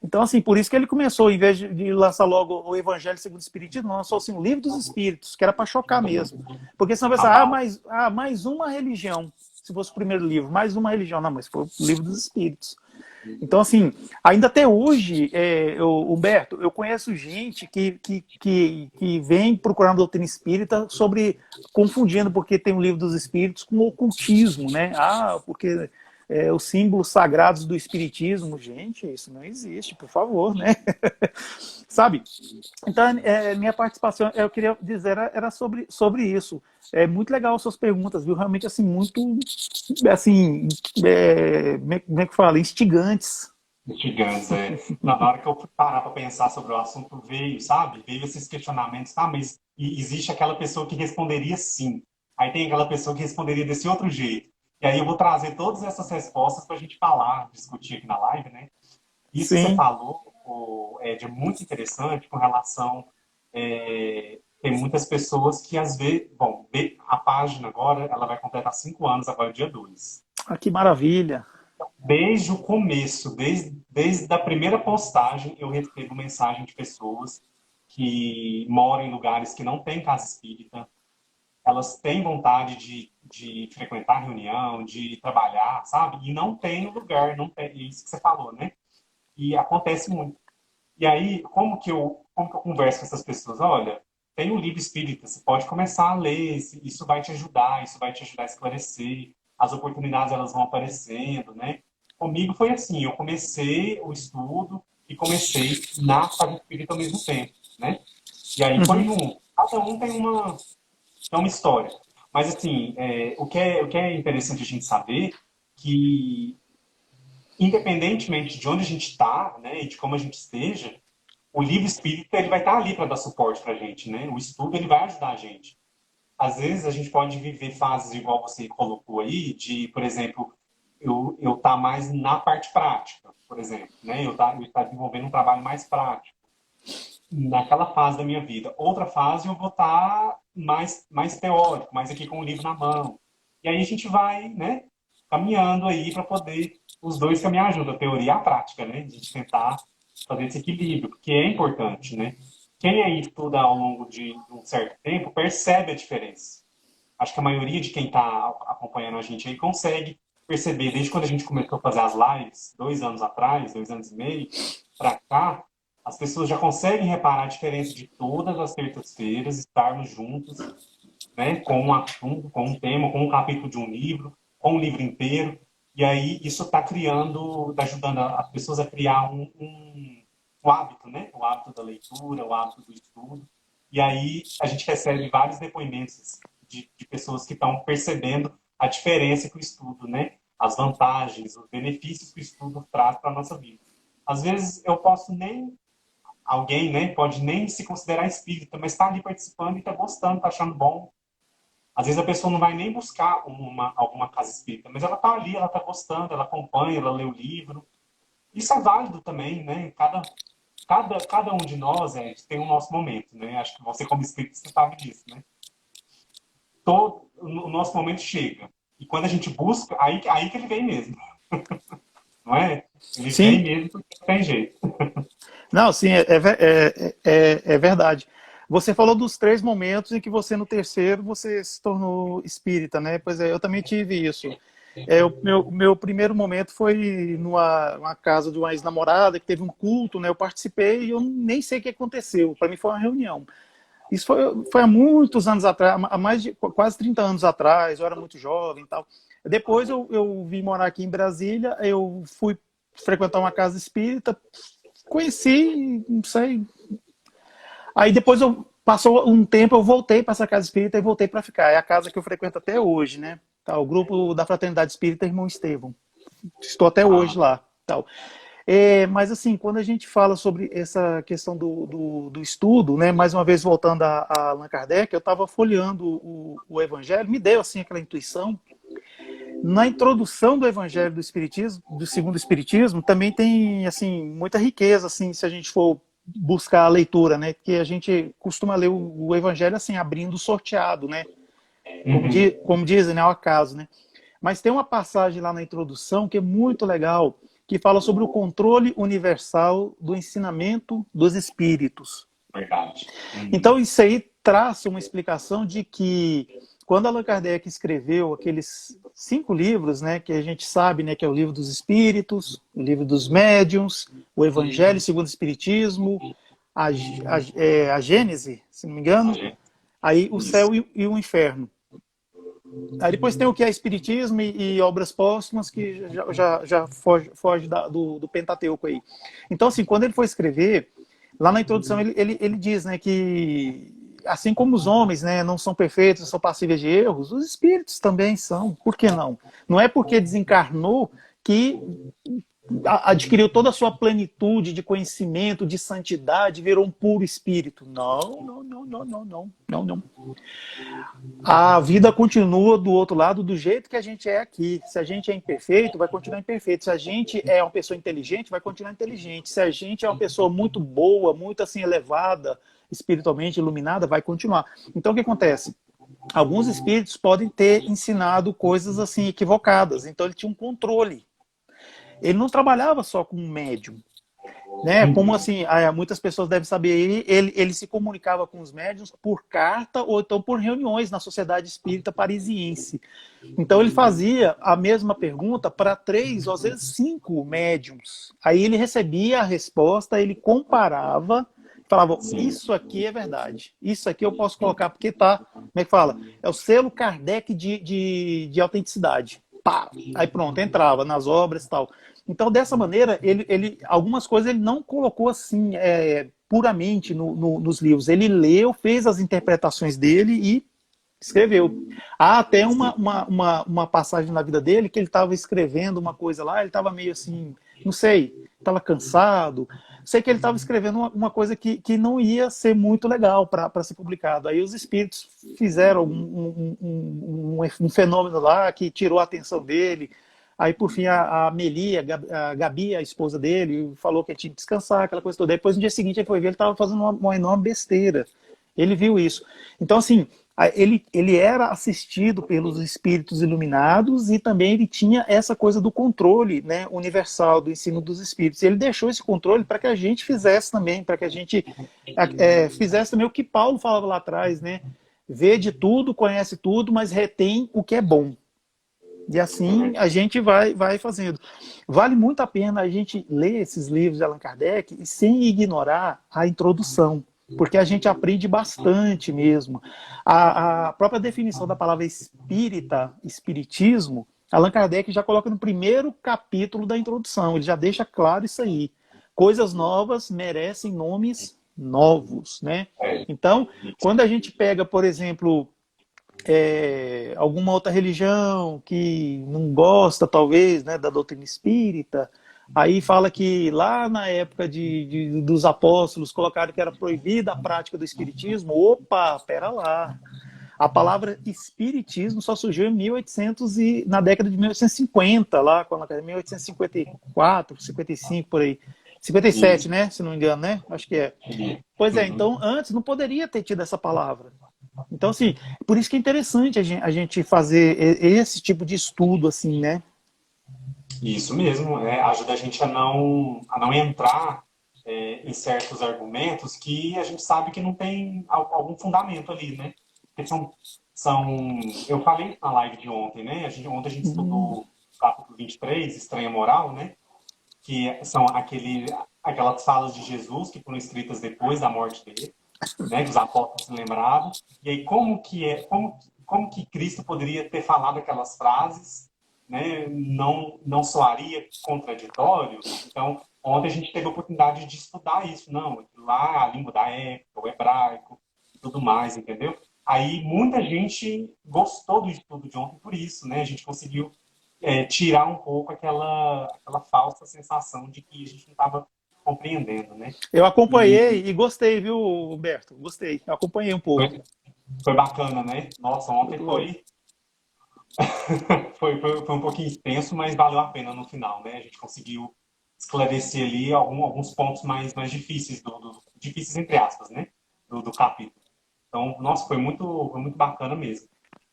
Então, assim, por isso que ele começou, em vez de lançar logo o Evangelho segundo o Espiritismo, lançou assim, o Livro dos Espíritos, que era para chocar mesmo. Porque senão vai pensar, mais uma religião. Se fosse o primeiro livro, mais uma religião. Não, mas foi o Livro dos Espíritos. Então, assim, ainda até hoje, Humberto, eu conheço gente que vem procurar a doutrina espírita confundindo, porque tem o Livro dos Espíritos com o ocultismo, né? Porque os símbolos sagrados do espiritismo, gente, isso não existe, por favor, né? Sabe? Então, minha participação, eu queria dizer, era sobre isso. É muito legal as suas perguntas, viu? Realmente, assim, muito, assim, como é que fala? Instigantes. Gigantes, na hora que eu fui parar para pensar sobre o assunto, veio, sabe? Veio esses questionamentos, tá? Mas existe aquela pessoa que responderia sim. Aí tem aquela pessoa que responderia desse outro jeito. E aí eu vou trazer todas essas respostas para a gente falar, discutir aqui na live, né? Isso que você Sim. falou, Ed, é muito interessante com relação. Tem muitas pessoas que às vezes. Bom, a página agora, ela vai completar 5 anos, agora dia 2. Que maravilha. Desde o começo, desde a primeira postagem, eu recebo mensagem de pessoas que moram em lugares que não tem casa espírita, elas têm vontade de frequentar reunião, de trabalhar, sabe? E não tem lugar, não tem, isso que você falou, né? E acontece muito. E aí, como que eu converso com essas pessoas? Olha, tem um livro espírita, você pode começar a ler, isso vai te ajudar, isso vai te ajudar a esclarecer, as oportunidades elas vão aparecendo, né? Comigo foi assim, eu comecei o estudo e comecei na casa espírita ao mesmo tempo, né? E aí foi Uhum. cada um tem uma história. Mas assim, o que é interessante a gente saber que independentemente de onde a gente está, né, e de como a gente esteja, o livro espírita ele vai estar ali para dar suporte para a gente, né? O estudo ele vai ajudar a gente. Às vezes a gente pode viver fases igual você colocou aí, de, por exemplo, eu tá mais na parte prática, por exemplo, né? Eu tá desenvolvendo um trabalho mais prático naquela fase da minha vida. Outra fase eu vou estar mais teórico, mais aqui com o livro na mão. E aí a gente vai, né, caminhando aí para poder os dois caminhar junto, a teoria e a prática, né? A gente tentar fazer esse equilíbrio, porque é importante, né? Quem aí estuda ao longo de um certo tempo percebe a diferença. Acho que a maioria de quem está acompanhando a gente aí consegue perceber, desde quando a gente começou a fazer as lives, 2 anos atrás, 2 anos e meio, para cá, as pessoas já conseguem reparar a diferença de todas as terças-feiras estarmos juntos, né, com um assunto, com um tema, com um capítulo de um livro, com um livro inteiro. E aí isso está criando, está ajudando as pessoas a criar um hábito, né? O hábito da leitura, o hábito do estudo. E aí a gente recebe vários depoimentos de pessoas que estão percebendo a diferença que o estudo, né? As vantagens, os benefícios que o estudo traz para a nossa vida. Às vezes eu posso nem alguém, né, pode nem se considerar espírita, mas está ali participando e está gostando, está achando bom. Às vezes a pessoa não vai nem buscar alguma casa espírita, mas ela está ali, ela está gostando, ela acompanha, ela lê o livro. Isso é válido também, né? cada um de nós tem o nosso momento, né? Acho que você, como espírito, você sabe disso, né? O nosso momento chega. E quando a gente busca, aí que ele vem mesmo, não é? Ele vem Sim, mesmo porque não tem jeito. não, sim, é verdade. Você falou dos 3 momentos em que você, no terceiro, você se tornou espírita, né? Pois é, eu também tive isso. O meu primeiro momento foi numa casa de uma ex-namorada que teve um culto, né? Eu participei e eu nem sei o que aconteceu. Para mim foi uma reunião. Isso foi há muitos anos atrás, há mais de quase 30 anos atrás, eu era muito jovem e tal. Depois eu vim morar aqui em Brasília, eu fui frequentar uma casa espírita, conheci, não sei. Aí depois passou um tempo, eu voltei para essa casa espírita e voltei para ficar. É a casa que eu frequento até hoje, né? Tá, o grupo da Fraternidade Espírita Irmão Estevão. Estou até hoje Ah, lá. Tal. Mas assim, quando a gente fala sobre essa questão do estudo, né, mais uma vez voltando a Allan Kardec, eu estava folheando o Evangelho, me deu assim aquela intuição. Na introdução do Evangelho do Espiritismo, do Segundo Espiritismo, também tem assim muita riqueza, assim, se a gente for buscar a leitura, né, que a gente costuma ler o Evangelho assim abrindo sorteado, né, uhum, como dizem, né, ao acaso, né. Mas tem uma passagem lá na introdução que é muito legal, que fala sobre o controle universal do ensinamento dos espíritos. verdade. Então, isso aí traça uma explicação de que, quando Allan Kardec escreveu aqueles 5 livros, né, que a gente sabe, né, que é o Livro dos Espíritos, o Livro dos Médiuns, o Evangelho segundo o Espiritismo, a Gênese, se não me engano, aí o Isso. céu e o inferno. Aí depois tem o que é Espiritismo e obras póstumas, que já foge do Pentateuco aí. Então, assim, quando ele foi escrever, lá na introdução ele diz, né, que assim como os homens, né, não são perfeitos, são passíveis de erros, os espíritos também são. Por que não? Não é porque desencarnou que adquiriu toda a sua plenitude de conhecimento, de santidade, virou um puro espírito. Não, não, não, não, não, não, não, não. A vida continua do outro lado do jeito que a gente é aqui. Se a gente é imperfeito, vai continuar imperfeito. Se a gente é uma pessoa inteligente, vai continuar inteligente. Se a gente é uma pessoa muito boa, muito assim elevada, espiritualmente iluminada, vai continuar. Então o que acontece? Alguns espíritos podem ter ensinado coisas assim equivocadas. Então ele tinha um controle. Ele não trabalhava só com um médium, né? Como Uhum. assim, muitas pessoas devem saber, ele se comunicava com os médiuns por carta ou então por reuniões na Sociedade Espírita Parisiense. Então ele fazia a mesma pergunta para 3 ou às vezes 5 médiums. Aí ele recebia a resposta, ele comparava, falava, Sim. isso aqui é verdade, isso aqui eu posso colocar, porque tá, como é que fala? É o selo Kardec de autenticidade. Pá, aí pronto, entrava nas obras e tal. Então, dessa maneira, algumas coisas ele não colocou assim, puramente nos livros. Ele leu, fez as interpretações dele e escreveu. Há até Sim. uma passagem na vida dele que ele estava escrevendo uma coisa lá, ele estava meio assim, não sei, estava cansado. Sei que ele estava escrevendo uma coisa que não ia ser muito legal para ser publicado. Aí os espíritos fizeram um fenômeno lá que tirou a atenção dele. Aí, por fim, a Meli, a Gabi, a esposa dele, falou que ele tinha que descansar, aquela coisa toda. Depois, no dia seguinte, ele foi ver, ele estava fazendo uma enorme besteira. Ele viu isso. Então, assim, ele era assistido pelos espíritos iluminados e também ele tinha essa coisa do controle, né, universal do ensino dos espíritos. E ele deixou esse controle para que a gente fizesse também, para que a gente fizesse também o que Paulo falava lá atrás, né? Vê de tudo, conhece tudo, mas retém o que é bom. E assim a gente vai fazendo. Vale muito a pena a gente ler esses livros de Allan Kardec e sem ignorar a introdução, porque a gente aprende bastante mesmo. A própria definição da palavra espírita, espiritismo, Allan Kardec já coloca no primeiro capítulo da introdução, ele já deixa claro isso aí. Coisas novas merecem nomes novos, né? É. Então, quando a gente pega, por exemplo, alguma outra religião que não gosta, talvez, né, da doutrina espírita, aí fala que lá na época dos apóstolos colocaram que era proibida a prática do espiritismo. Opa, pera lá. A palavra espiritismo só surgiu em 1800 na década de 1850, lá, 1854, 55, por aí. 57, Isso. né? Se não me engano, né? Acho que é. Pois é, Uhum. então antes não poderia ter tido essa palavra. Então, assim, por isso que é interessante a gente fazer esse tipo de estudo, assim, né? Isso mesmo, ajuda a gente a não entrar em certos argumentos que a gente sabe que não tem algum fundamento ali, né? Porque eu falei isso na live de ontem, né? Ontem a gente estudou o capítulo 23, Estranha Moral, né? Que são aquelas falas de Jesus que foram escritas depois da morte dele, né? Que os apóstolos se lembravam. E aí, como que Cristo poderia ter falado aquelas frases, né? Não soaria contraditório? Então, ontem a gente teve a oportunidade de estudar isso. Não, lá a língua da época, o hebraico e tudo mais, entendeu? Aí muita gente gostou do estudo de ontem por isso, né? A gente conseguiu tirar um pouco aquela falsa sensação de que a gente não estava compreendendo, né? Eu E acompanhei e gostei, viu, Humberto? Gostei. Eu acompanhei um pouco. foi, foi bacana, né? Nossa, ontem Muito bom. foi um pouquinho extenso, mas valeu a pena no final, né? A gente conseguiu esclarecer ali alguns pontos mais difíceis, difíceis entre aspas, né? Do capítulo. Então, nossa, foi muito bacana mesmo.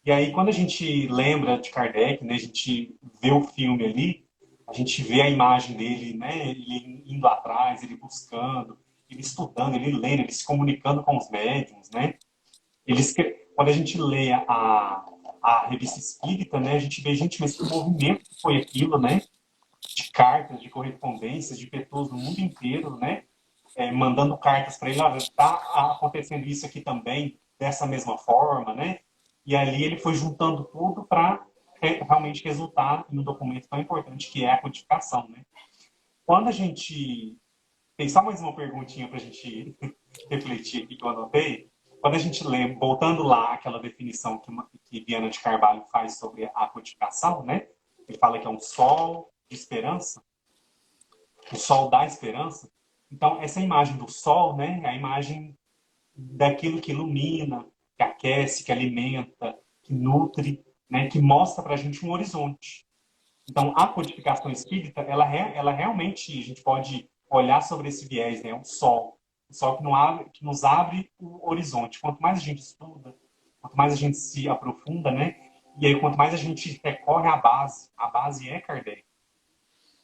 E aí, quando a gente lembra de Kardec, né? A gente vê o filme ali, a gente vê a imagem dele, né? Ele indo atrás, ele buscando, ele estudando, ele lendo, ele se comunicando com os médiums, né? Quando a gente lê a revista espírita, né, a gente vê, gente, mas que movimento que foi aquilo, né? De cartas, de correspondências, de pessoas no mundo inteiro, né? Mandando cartas para ele, olha, está acontecendo isso aqui também, dessa mesma forma, né? E ali ele foi juntando tudo para realmente resultar em um documento tão importante que é a codificação, né? Quando a gente tem só mais uma perguntinha para a gente refletir aqui que eu anotei. Quando a gente lê, voltando lá aquela definição que Viana de Carvalho faz sobre a codificação, né? Ele fala que é um sol de esperança, o sol da esperança. Então, essa imagem do sol, né? É a imagem daquilo que ilumina, que aquece, que alimenta, que nutre, né? Que mostra para a gente um horizonte. Então, a codificação espírita, ela realmente, a gente pode olhar sobre esse viés, né? O sol que nos abre o horizonte. Quanto mais a gente estuda, quanto mais a gente se aprofunda, né? E aí, quanto mais a gente recorre à base, a base é Kardec,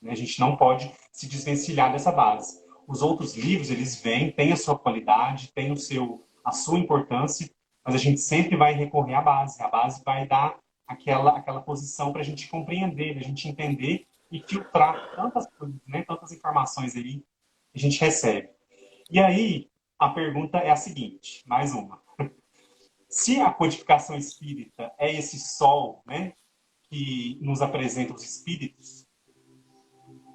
né? A gente não pode se desvencilhar dessa base. Os outros livros, eles vêm, têm a sua qualidade, têm a sua importância, mas a gente sempre vai recorrer à base. A base vai dar aquela posição para a gente compreender, a gente entender e filtrar tantas coisas, né, tantas informações aí que a gente recebe. E aí, a pergunta é a seguinte, mais uma. Se a codificação espírita é esse sol, né, que nos apresenta os espíritos,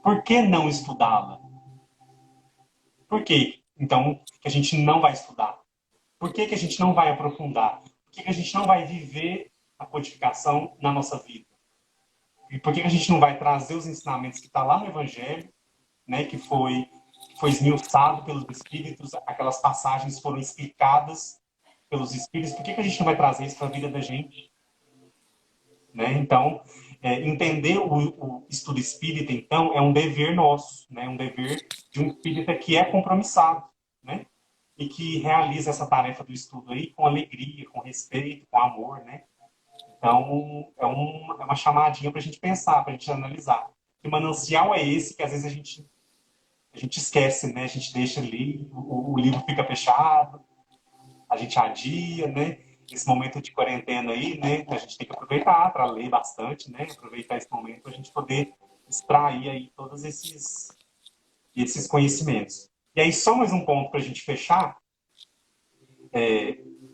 por que não estudá-la? Por que, então, que a gente não vai estudar? Por que a gente não vai aprofundar? Por que a gente não vai viver a codificação na nossa vida? E por que a gente não vai trazer os ensinamentos que está lá no Evangelho, né, que foi esmiuçado pelos Espíritos, aquelas passagens foram explicadas pelos Espíritos, por que a gente não vai trazer isso para a vida da gente? Né? Então, entender o estudo espírita, então, é um dever nosso, né? Um dever de um espírita que é compromissado, né? E que realiza essa tarefa do estudo aí com alegria, com respeito, com amor, né? Então, é uma chamadinha para a gente pensar, para a gente analisar. Que manancial é esse que às vezes a gente esquece, né? A gente deixa ali, o livro fica fechado, a gente adia, né? Esse momento de quarentena aí, né? A gente tem que aproveitar para ler bastante, né? Aproveitar esse momento para a gente poder extrair aí todos esses conhecimentos. E aí, só mais um ponto para a gente fechar.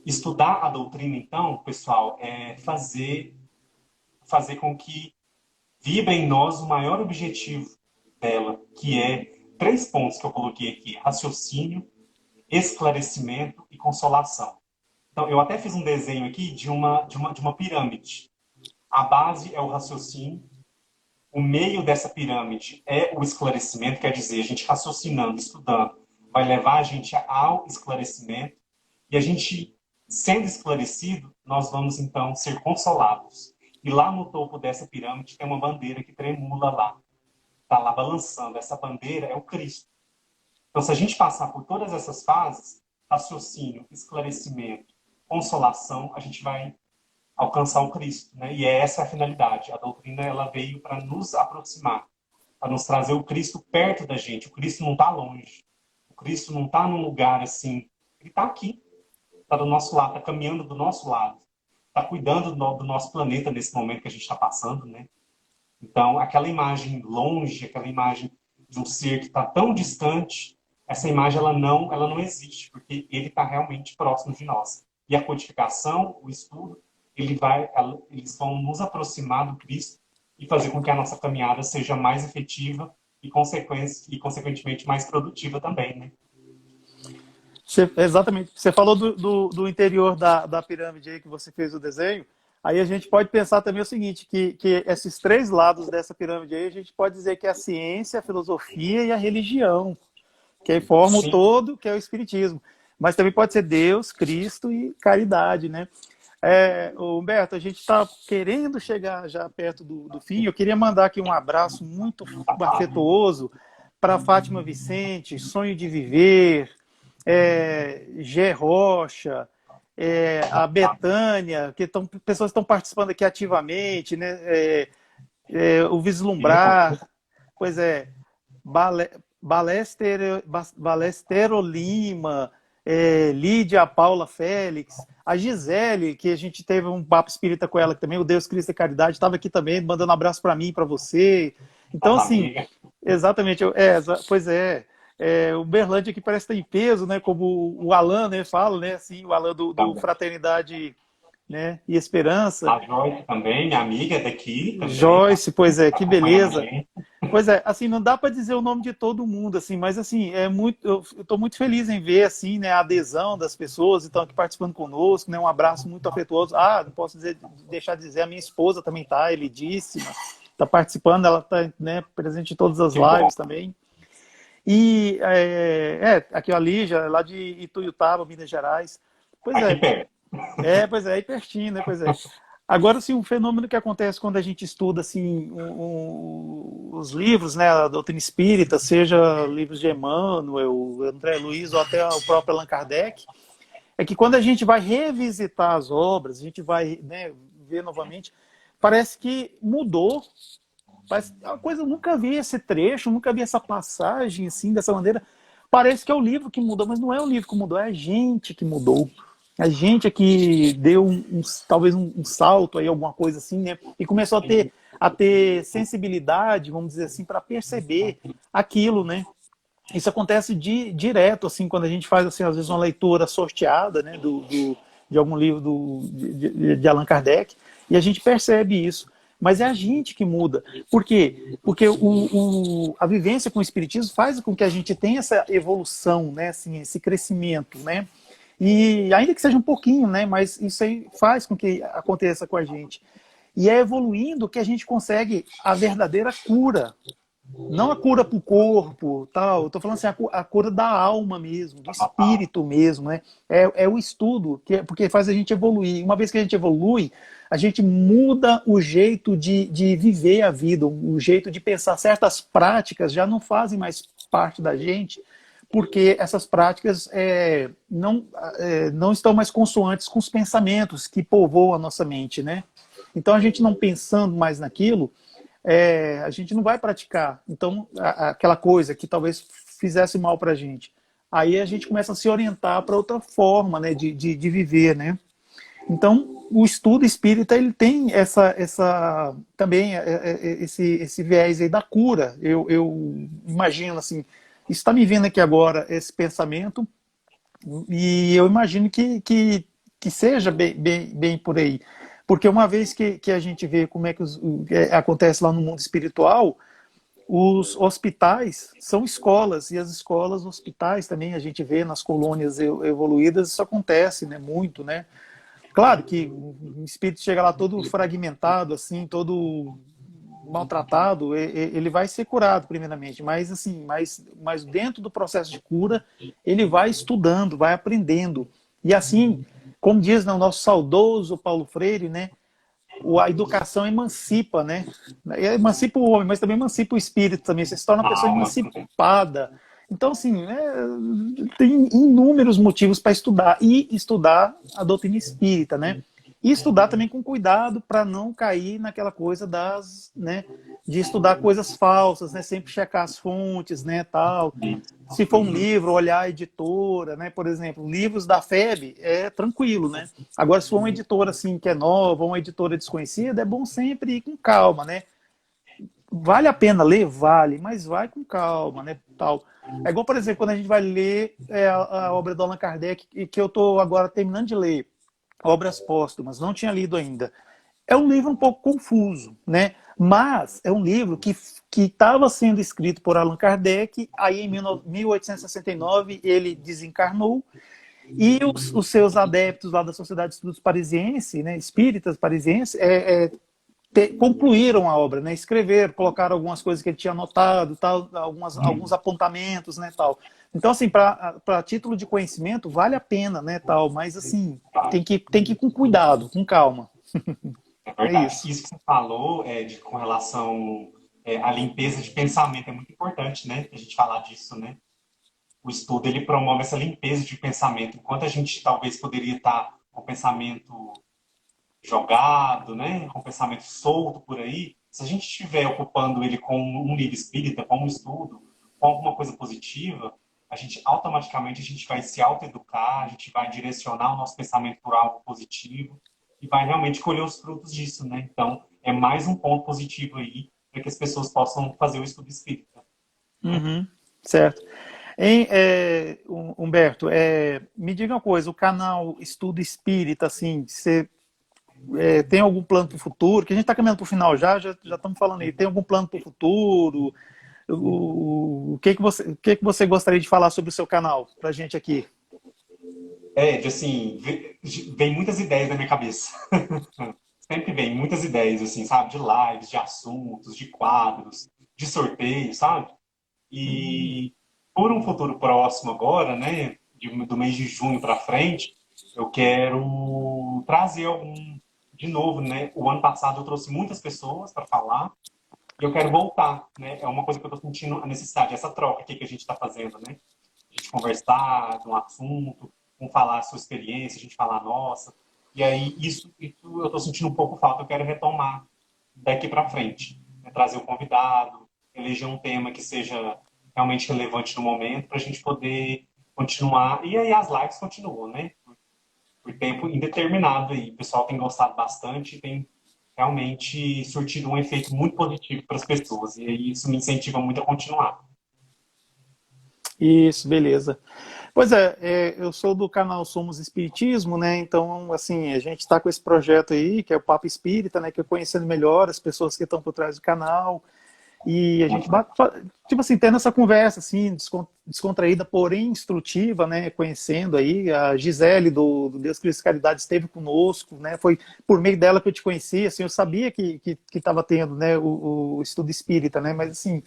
Estudar a doutrina, então, pessoal, é fazer com que viva em nós o maior objetivo dela, que é três pontos que eu coloquei aqui: raciocínio, esclarecimento e consolação. Então, eu até fiz um desenho aqui de uma pirâmide. A base é o raciocínio, o meio dessa pirâmide é o esclarecimento, quer dizer, a gente raciocinando, estudando, vai levar a gente ao esclarecimento, e a gente, sendo esclarecido, nós vamos então ser consolados. E lá no topo dessa pirâmide tem uma bandeira que tremula lá, está lá balançando. Essa bandeira é o Cristo. Então, se a gente passar por todas essas fases, raciocínio, esclarecimento, consolação, a gente vai alcançar o Cristo, né? E essa é a finalidade. A doutrina ela veio para nos aproximar, para nos trazer o Cristo perto da gente. O Cristo não está longe. O Cristo não está num lugar assim. Ele está aqui, está do nosso lado, está caminhando do nosso lado, está cuidando do nosso planeta nesse momento que a gente está passando, né? Então, aquela imagem longe, aquela imagem de um ser que está tão distante, essa imagem ela não existe, porque ele está realmente próximo de nós. E a codificação, o estudo, eles vão nos aproximar do Cristo e fazer com que a nossa caminhada seja mais efetiva e, consequentemente, mais produtiva também, né? Exatamente. Você falou do interior da pirâmide aí que você fez o desenho. Aí a gente pode pensar também o seguinte, que esses três lados dessa pirâmide aí, a gente pode dizer que é a ciência, a filosofia e a religião, que aí formam o Sim. todo, que é o espiritismo. Mas também pode ser Deus, Cristo e caridade, né? Humberto, a gente está querendo chegar já perto do fim. Eu queria mandar aqui um abraço muito afetuoso para Fátima Vicente, Sonho de Viver, Gé Rocha, a Betânia, que pessoas estão participando aqui ativamente, né? O Vislumbrar, pois é, Balestero Lima, Lídia Paula Félix, a Gisele, que a gente teve um papo espírita com ela também, o Deus Cristo e Caridade, estava aqui também, mandando um abraço para mim e para você. Então, assim, exatamente, pois é. O Berlândia aqui parece que tem peso, né? Como o Alan, né, fala, né? Assim, o Alan do Fraternidade, né, e Esperança. A Joyce também, minha amiga daqui também. Joyce, pois é, que beleza. Pois é, assim, não dá para dizer o nome de todo mundo, assim, mas assim, eu estou muito feliz em ver, assim, né, a adesão das pessoas que estão aqui participando conosco, né, um abraço muito afetuoso. Não posso deixar de dizer, a minha esposa também está, Elidíssima, está participando, ela está, né, presente em todas as lives também. E aqui a Lígia, lá de Ituiutaba, Minas Gerais. Pois Aqui é. perto. Pois é, aí pertinho, né? Pois é. Agora, assim, um fenômeno que acontece quando a gente estuda, assim, os livros, né, a doutrina espírita, seja livros de Emmanuel, André Luiz ou até o próprio Allan Kardec, é que quando a gente vai revisitar as obras, a gente vai, né, ver novamente, parece que mudou. Parece uma coisa, eu nunca vi esse trecho, nunca vi essa passagem, assim, dessa maneira. Parece que é o livro que mudou, mas não é o livro que mudou, é a gente que mudou. A gente é que deu talvez um salto aí, alguma coisa assim, né? E começou a ter sensibilidade, vamos dizer assim, para perceber aquilo, né? Isso acontece direto, assim, quando a gente faz, assim, às vezes uma leitura sorteada, né, de algum livro de Allan Kardec, e a gente percebe isso. Mas é a gente que muda. Por quê? Porque a vivência com o Espiritismo faz com que a gente tenha essa evolução, né, assim, esse crescimento, né? E ainda que seja um pouquinho, né? Mas isso aí faz com que aconteça com a gente. E é evoluindo que a gente consegue a verdadeira cura. Não a cura para o corpo, tal. Eu tô falando assim, a cura da alma mesmo, do espírito mesmo, né? É o estudo, porque faz a gente evoluir. Uma vez que a gente evolui, a gente muda o jeito de viver a vida, o jeito de pensar. Certas práticas já não fazem mais parte da gente, porque essas práticas não estão mais consoantes com os pensamentos que povoam a nossa mente, né? Então, a gente não pensando mais naquilo, a gente não vai praticar. Então, aquela coisa que talvez fizesse mal para a gente. Aí a gente começa a se orientar para outra forma, né, de viver, né? Então, o estudo espírita, ele tem também esse viés aí da cura. Eu imagino, assim, está me vindo aqui agora esse pensamento e eu imagino que seja bem por aí. Porque uma vez que a gente vê como é que acontece lá no mundo espiritual, os hospitais são escolas, e as escolas, hospitais também, a gente vê nas colônias evoluídas, isso acontece, né, muito, né? Claro que o espírito chega lá todo fragmentado, assim, todo maltratado, ele vai ser curado primeiramente, mas assim, mas dentro do processo de cura, ele vai estudando, vai aprendendo. E assim, como diz, né, o nosso saudoso Paulo Freire, né, a educação emancipa, né? Emancipa o homem, mas também emancipa o espírito também. Você se torna uma pessoa emancipada. Então, assim, tem inúmeros motivos para estudar, e estudar a doutrina espírita, né? E estudar também com cuidado para não cair naquela coisa né, de estudar coisas falsas, né? Sempre checar as fontes, né, tal. Se for um livro, olhar a editora, né? Por exemplo, livros da FEB é tranquilo, né? Agora, se for uma editora assim que é nova, uma editora desconhecida, é bom sempre ir com calma, né? Vale a pena ler? Vale, mas vai com calma, né? Tal. É igual, por exemplo, quando a gente vai ler a obra do Allan Kardec, que eu estou agora terminando de ler, Obras Póstumas, não tinha lido ainda. É um livro um pouco confuso, né? Mas é um livro que estava sendo escrito por Allan Kardec, aí em 1869 ele desencarnou, e os seus adeptos lá da Sociedade de Estudos Parisiense, né, espíritas parisienses, concluíram a obra, né? Escreveram, colocaram algumas coisas que ele tinha anotado, tal, alguns apontamentos, né, tal. Então, assim, para título de conhecimento, vale a pena, né, tal, mas, assim, tem que ir com cuidado, com calma. É É verdade. isso. Isso que você falou com relação à limpeza de pensamento é muito importante, né? A gente falar disso, né? O estudo ele promove essa limpeza de pensamento. Enquanto a gente talvez poderia estar com o pensamento jogado, né? Com o pensamento solto por aí, se a gente estiver ocupando ele com um livro espírita, com um estudo, com alguma coisa positiva, a gente automaticamente a gente vai se autoeducar, a gente vai direcionar o nosso pensamento por algo positivo e vai realmente colher os frutos disso, né? Então, é mais um ponto positivo aí para que as pessoas possam fazer o estudo espírita, né? Uhum, certo. Hein, Humberto, me diga uma coisa, o canal Estudo Espírita, assim, você tem algum plano para o futuro? Que a gente está caminhando para o final já estamos falando aí. Tem algum plano para o futuro? O que que você gostaria de falar sobre o seu canal para a gente aqui? Assim, vem muitas ideias na minha cabeça. Sempre vem muitas ideias, assim, sabe? De lives, de assuntos, de quadros, de sorteios, sabe? E por um futuro próximo agora, né? Do mês de junho para frente, eu quero trazer de novo, né? O ano passado eu trouxe muitas pessoas para falar e eu quero voltar, né? É uma coisa que eu estou sentindo a necessidade, essa troca aqui que a gente está fazendo, né? A gente conversar de um assunto, um falar a sua experiência, a gente falar a nossa. E aí, isso eu estou sentindo um pouco falta, eu quero retomar daqui para frente. Né? Trazer o convidado, eleger um tema que seja realmente relevante no momento, para a gente poder continuar. E aí as lives continuam, né? Por tempo indeterminado aí. O pessoal tem gostado bastante, tem realmente surtido um efeito muito positivo para as pessoas. E aí isso me incentiva muito a continuar. Isso, beleza. Pois eu sou do canal Somos Espiritismo, né? Então, assim, a gente está com esse projeto aí, que é o Papo Espírita, né? Que é conhecendo melhor as pessoas que estão por trás do canal. E a gente, tipo assim, tendo essa conversa, assim, descontraída, porém instrutiva, né? Conhecendo aí a Gisele do Deus Cristo Caridade esteve conosco, né? Foi por meio dela que eu te conheci, assim, eu sabia que estava tendo, né? O estudo espírita, né? Mas, assim,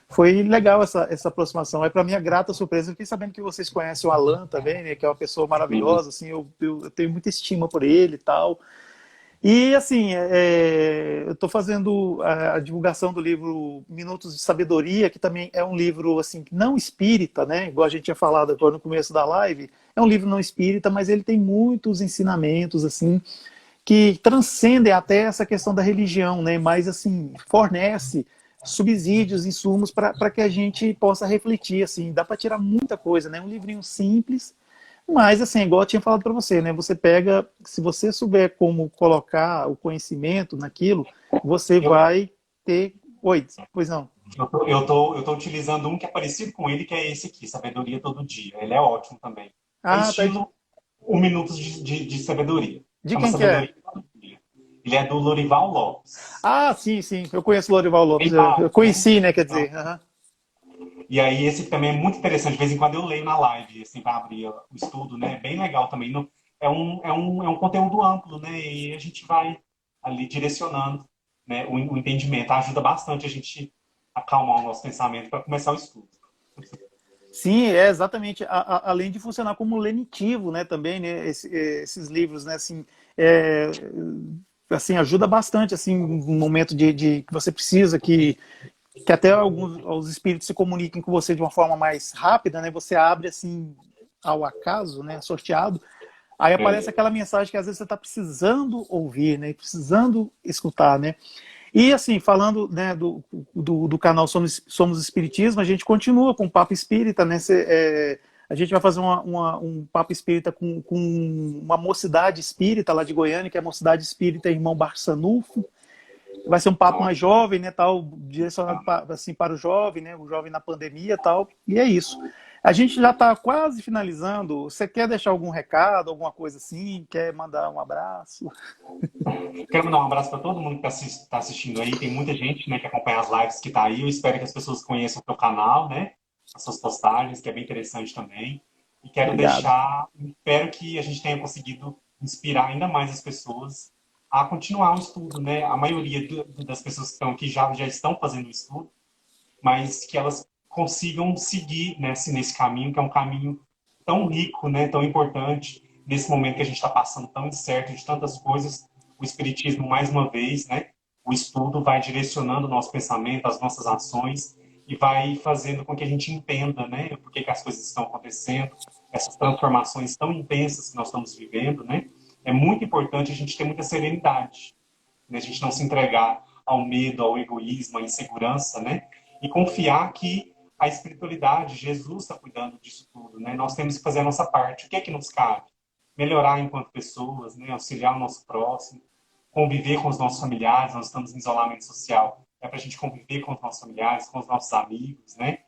foi legal essa aproximação. É para minha grata surpresa. Eu fiquei sabendo que vocês conhecem o Alan também, né? Que é uma pessoa maravilhosa, assim, eu tenho muita estima por ele e tal. E assim, eu estou fazendo a divulgação do livro Minutos de Sabedoria, que também é um livro assim não espírita, né? Igual a gente tinha falado agora no começo da live, é um livro não espírita, mas ele tem muitos ensinamentos assim que transcendem até essa questão da religião, né? Mas assim fornece subsídios, insumos para que a gente possa refletir, assim, dá para tirar muita coisa, né? Um livrinho simples, mas, assim, igual eu tinha falado para você, né? Você pega, se você souber como colocar o conhecimento naquilo, você Eu, vai ter. Oi, pois não. eu tô utilizando um que é parecido com ele, que é esse aqui, Sabedoria Todo Dia. Ele é ótimo também. É Ah, tá. estilo um Minutos de Sabedoria. De Chama quem que é? Sabedoria Todo Dia. Ele é do Lorival Lopes. Ah, sim, sim. Eu conheço o Lorival Lopes. Bem Eu básico, né? conheci, né? Quer Então, dizer. Aham. e aí esse também é muito interessante. De vez em quando eu leio na live, assim, para abrir o estudo, né? É bem legal também. É um conteúdo amplo, né? E a gente vai ali direcionando, né, o entendimento. Ajuda bastante a gente acalmar o nosso pensamento para começar o estudo. Sim, é exatamente. Além de funcionar como lenitivo, né? Também, né? Esses livros, né? É, assim, ajuda bastante, assim, no momento que você precisa que que até alguns os espíritos se comuniquem com você de uma forma mais rápida, né? Você abre assim ao acaso, né? Sorteado. Aí aparece É, aquela mensagem que às vezes você está precisando ouvir, né? Precisando escutar, né? E assim, falando, né, do canal Somos Espiritismo, a gente continua com o Papo Espírita, né? A gente vai fazer um Papo Espírita com uma mocidade espírita lá de Goiânia, que é a Mocidade Espírita Irmão Barçanufo. Vai ser um papo mais nossa. jovem, né, tal, direcionado assim, para o jovem na pandemia, tal. E é isso. A gente já está quase finalizando. Você quer deixar algum recado, alguma coisa assim? Quer mandar um abraço? Quero mandar um abraço para todo mundo que está assistindo aí. Tem muita gente, né, que acompanha as lives que está aí. Eu espero que as pessoas conheçam o teu canal, né? As suas postagens, que é bem interessante também. E quero Obrigado. deixar, espero que a gente tenha conseguido inspirar ainda mais as pessoas a continuar o estudo, né? A maioria das pessoas que estão aqui já estão fazendo o estudo, mas que elas consigam seguir nesse caminho, que é um caminho tão rico, né, tão importante, nesse momento que a gente está passando tão incerto de tantas coisas. O Espiritismo, mais uma vez, né, o estudo vai direcionando o nosso pensamento, as nossas ações, e vai fazendo com que a gente entenda, né, por que as coisas estão acontecendo, essas transformações tão intensas que nós estamos vivendo, né. É muito importante a gente ter muita serenidade, né, a gente não se entregar ao medo, ao egoísmo, à insegurança, né, e confiar que a espiritualidade, Jesus está cuidando disso tudo, né? Nós temos que fazer a nossa parte. O que é que nos cabe? Melhorar enquanto pessoas, né? Auxiliar o nosso próximo, conviver com os nossos familiares. Nós estamos em isolamento social, é para a gente conviver com os nossos familiares, com os nossos amigos, né?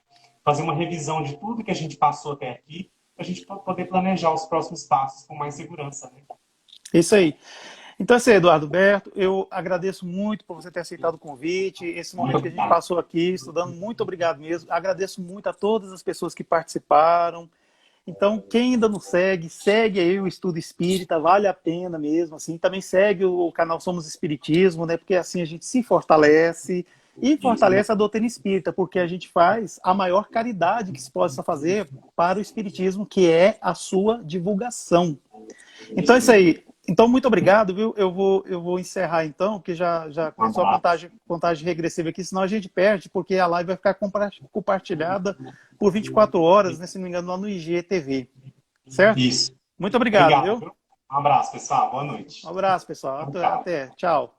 Fazer uma revisão de tudo que a gente passou até aqui, para a gente poder planejar os próximos passos com mais segurança, né? Isso aí. Então, assim, Eduardo Berto, eu agradeço muito por você ter aceitado o convite, esse Muito momento que a gente obrigado. passou aqui estudando, muito obrigado mesmo. Agradeço muito a todas as pessoas que participaram. Então, quem ainda não segue, segue aí o Estudo Espírita, vale a pena mesmo, assim. Também segue o canal Somos Espiritismo, né? Porque assim a gente se fortalece e Isso, fortalece a doutrina espírita, porque a gente faz a maior caridade que se possa fazer para o Espiritismo, que é a sua divulgação. Então é isso isso mesmo. aí. Então, muito obrigado, viu? Eu vou encerrar então, porque já Um começou a abraço. contagem regressiva aqui, senão a gente perde, porque a live vai ficar compartilhada por 24 horas, né, se não me engano, lá no IGTV. Certo? Isso. Muito obrigado, Obrigado, viu? viu? Um abraço, pessoal. Boa Um noite. abraço, pessoal. Tchau, Até, tchau. até. Tchau.